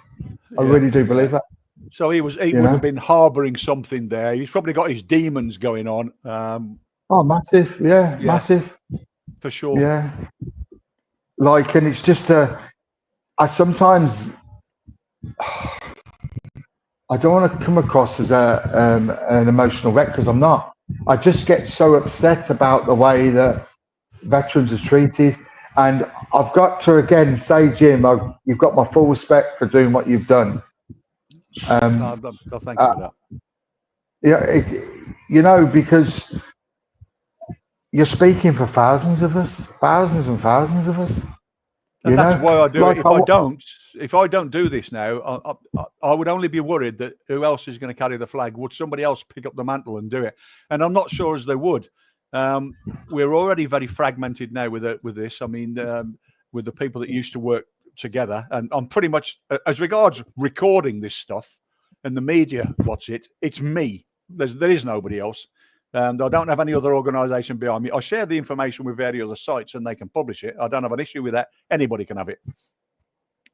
I really do believe that. So he would have been harbouring something there. He's probably got his demons going on. Massive. Yeah, massive. For sure. Yeah. Like, and it's just I sometimes, I don't want to come across as an emotional wreck, because I'm not. I just get so upset about the way that veterans are treated. And I've got to, again, say, Jim, you've got my full respect for doing what you've done. Thank you for that. Yeah, because you're speaking for thousands and thousands of us. And that's why I do it. If I don't do this now, I would only be worried that who else is going to carry the flag? Would somebody else pick up the mantle and do it? And I'm not sure as they would. We're already very fragmented now with this. I mean, with the people that used to work together, and I'm pretty much, as regards recording this stuff and the media watch it, it's me. There is nobody else. And I don't have any other organisation behind me. I share the information with various other sites and they can publish it. I don't have an issue with that. Anybody can have it.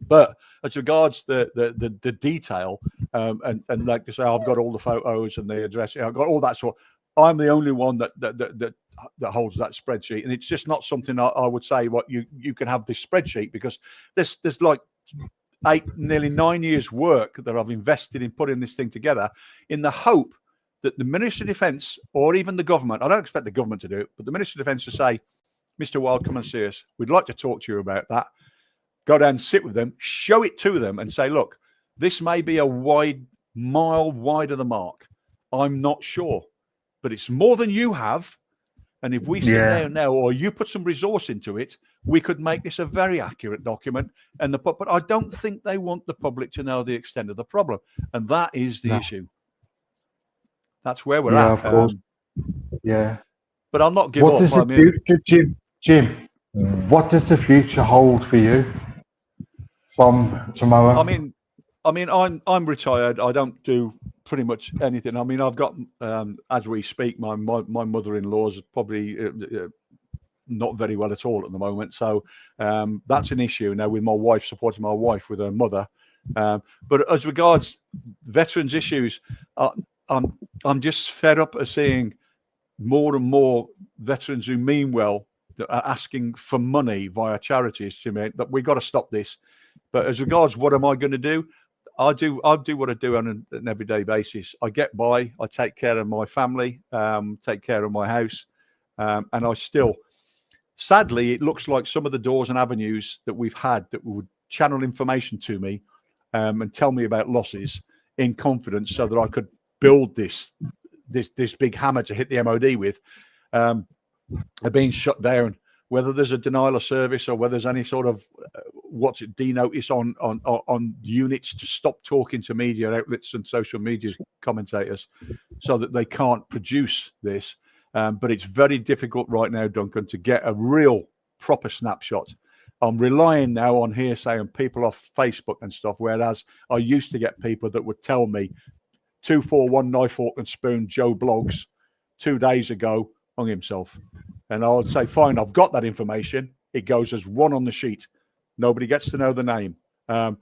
But as regards the detail, and like I say, I've got all the photos and the address. I've got all that sort. I'm the only one that holds that spreadsheet, and it's just not something I would say. What you can have this spreadsheet, because there's like nearly 9 years work that I've invested in putting this thing together, in the hope that the Ministry of Defence, or even the government, I don't expect the government to do it, but the Ministry of Defence to say, Mr. Wild, come and see us. We'd like to talk to you about that. Go down and sit with them, show it to them and say, look, this may be a mile wide of the mark. I'm not sure, but it's more than you have. And if we sit there now, or you put some resource into it, we could make this a very accurate document. But I don't think they want the public to know the extent of the problem. And that is the issue. That's where we're at. Of course. But I'll not give up. What does the future, Jim? What does the future hold for you from tomorrow? I mean, I'm retired. I don't do pretty much anything. I mean, I've got, as we speak, my mother-in-law is probably not very well at all at the moment. So that's an issue now with my wife, supporting my wife with her mother. But as regards veterans issues, I'm just fed up of seeing more and more veterans who mean well that are asking for money via charities to me. That we got to stop this. But as regards what am I going to do? I'll do what I do on an everyday basis. I get by. I take care of my family, take care of my house, and I still, sadly, it looks like some of the doors and avenues that we've had that would channel information to me and tell me about losses in confidence, so that I could build this big hammer to hit the MOD with, are being shut down. Whether there's a denial of service or whether there's any sort of denotice on units to stop talking to media outlets and social media commentators, so that they can't produce this. But it's very difficult right now, Duncan, to get a real proper snapshot. I'm relying now on hearsay and people off Facebook and stuff, whereas I used to get people that would tell me 241 knife, fork and spoon Joe Bloggs 2 days ago hung himself. And I would say, fine, I've got that information. It goes as one on the sheet. Nobody gets to know the name. And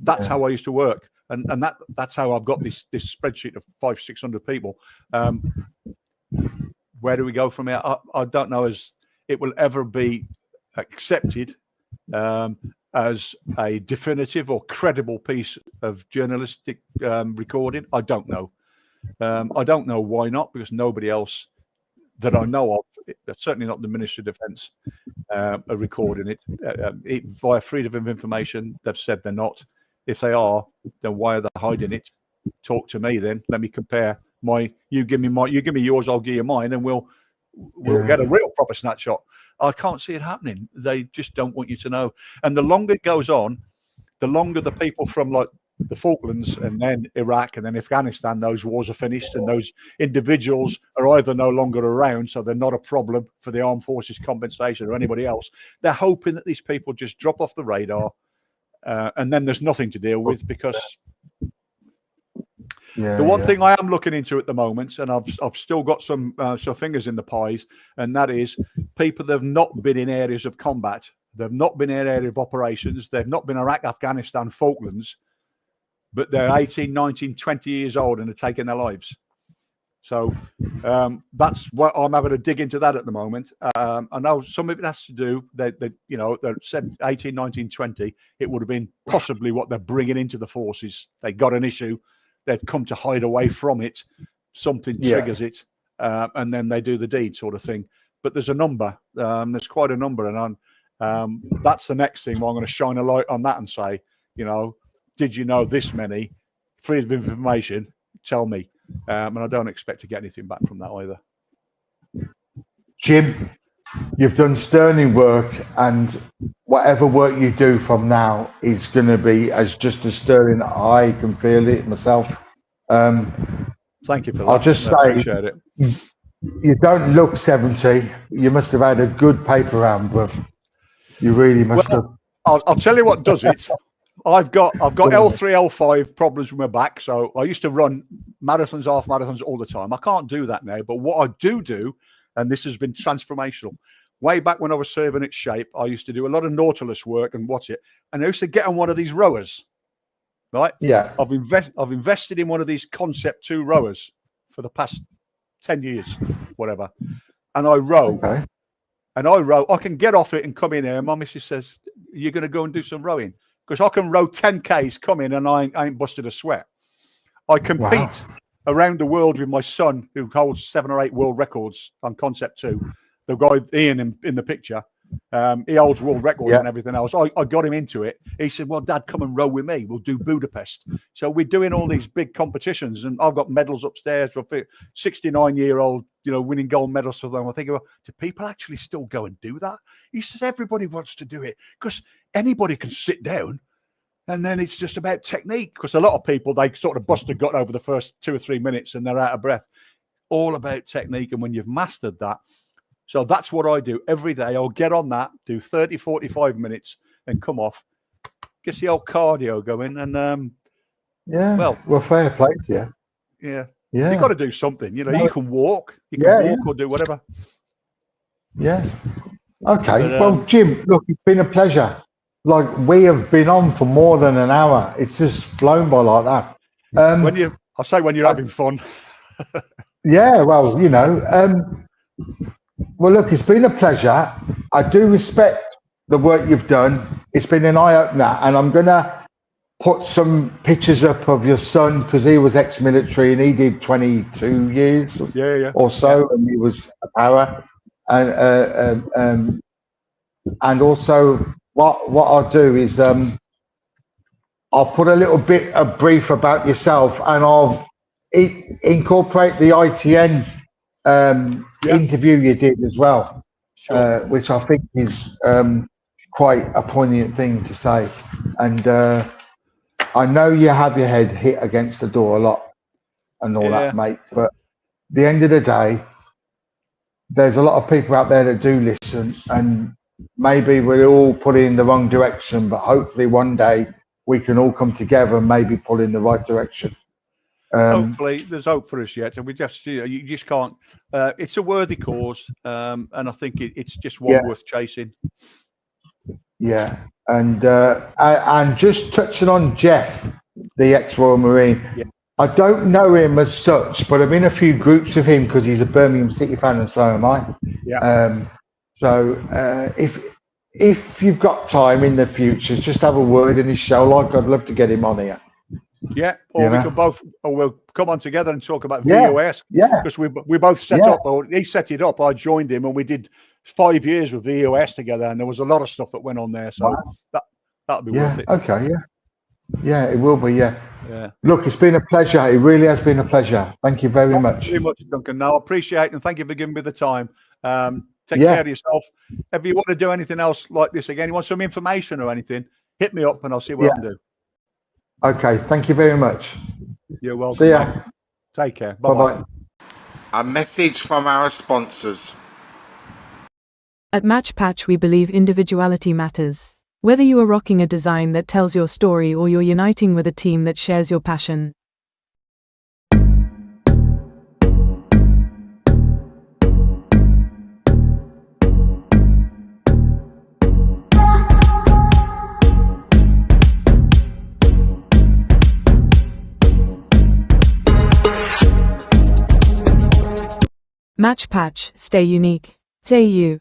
that's how I used to work. and that's how I've got this spreadsheet of 500-600 people. Where do we go from here? I don't know as it will ever be accepted as a definitive or credible piece of journalistic recording. I don't know. I don't know why not, because nobody else that I know of, certainly not the Ministry of Defence, are recording it via freedom of information. They've said they're not. If they are, then why are they hiding it? Talk to me then. Let me compare you give me yours, I'll give you mine, and we'll get a real proper snapshot. I can't see it happening. They just don't want you to know. And the longer it goes on, the longer the people from like the Falklands and then Iraq and then Afghanistan, those wars are finished, and those individuals are either no longer around, so they're not a problem for the armed forces compensation or anybody else. They're hoping that these people just drop off the radar, and then there's nothing to deal with, because the one thing I am looking into at the moment, and I've still got some fingers in the pies, and that is people that have not been in areas of combat. They've not been in area of operations. They've not been Iraq, Afghanistan, Falklands, but they're 18, 19, 20 years old and are taking their lives. So that's what I'm having to dig into that at the moment. I know some of it has to do, they said 18, 19, 20, it would have been possibly what they're bringing into the forces. They got an issue. They've come to hide away from it. Something triggers it, and then they do the deed, sort of thing. But there's a number. There's quite a number, and that's the next thing. Well, I'm going to shine a light on that and say, did you know this many? Freedom of information. Tell me, and I don't expect to get anything back from that either. Jim, you've done sterling work, and whatever work you do from now is going to be just as sterling. I can feel it myself. Thank you for that. I'll just say, appreciate it. You don't look 70. You must have had a good paper round, but you really must have. I'll tell you what does it. I've got L3, L5 problems with my back. So I used to run marathons, half marathons all the time. I can't do that now. But what I do, and this has been transformational. Way back when I was serving at Shape, I used to do a lot of Nautilus work and watch it. And I used to get on one of these rowers, right? Yeah. I've invested in one of these Concept 2 rowers for the past 10 years, whatever. And I row. Okay. And I row. I can get off it and come in here. And my missus says, you're going to go and do some rowing? Because I can row 10Ks, come in, and I ain't busted a sweat. I compete around the world with my son, who holds 7 or 8 world records on Concept 2. The guy, Ian, in the picture, he holds world records and everything else. I got him into it. He said, well, Dad, come and row with me. We'll do Budapest. So we're doing all these big competitions, and I've got medals upstairs for 69-year-old, winning gold medals for them. I think, well, do people actually still go and do that? He says, everybody wants to do it because anybody can sit down, and then it's just about technique. Because a lot of people, they sort of bust a gut over the first 2 or 3 minutes and they're out of breath. All about technique. And when you've mastered that, so that's what I do every day. I'll get on that, do 30, 45 minutes and come off, get the old cardio going. And well, fair play to you. Yeah. You've got to do something. You can walk, or do whatever. Yeah. Okay. Well, Jim, look, it's been a pleasure. Like, we have been on for more than an hour. It's just flown by like that. When you're having fun. Yeah, well, well, look, it's been a pleasure. I do respect the work you've done. It's been an eye-opener, and I'm going to put some pictures up of your son, because he was ex-military and he did 22 years or so, and he was a power. And also, what I'll do is I'll put a little bit of brief about yourself, and I'll incorporate the ITN interview you did as well, which I think is quite a poignant thing to say. And I know you have your head hit against the door a lot and all that, mate, but at the end of the day, there's a lot of people out there that do listen, and maybe we're all pulling in the wrong direction, but hopefully one day we can all come together and maybe pull in the right direction. Hopefully there's hope for us yet, and we just you just can't. It's a worthy cause, and I think it's just one worth chasing. Yeah, and just touching on Jeff, the ex-Royal Marine. Yeah. I don't know him as such, but I'm in a few groups with him because he's a Birmingham City fan and so am I. Yeah. If you've got time in the future, just have a word in his show. Like, I'd love to get him on here. Yeah, or we could both, or we'll come on together and talk about VOS. Yeah, because we both set up, or he set it up. I joined him, and we did 5 years with VOS together, and there was a lot of stuff that went on there. So that'd be worth it. Okay, yeah, it will be. Yeah. Look, it's been a pleasure. It really has been a pleasure. Thank you very much. Very much, Duncan. No, I appreciate it, and thank you for giving me the time. Take care of yourself. If you want to do anything else like this again, you want some information or anything, hit me up and I'll see what I can do. Okay, thank you very much. You're welcome. See ya. Take care. Bye-bye. A message from our sponsors. At Match Patch, we believe individuality matters. Whether you are rocking a design that tells your story or you're uniting with a team that shares your passion. Match Patch, stay unique. Stay you.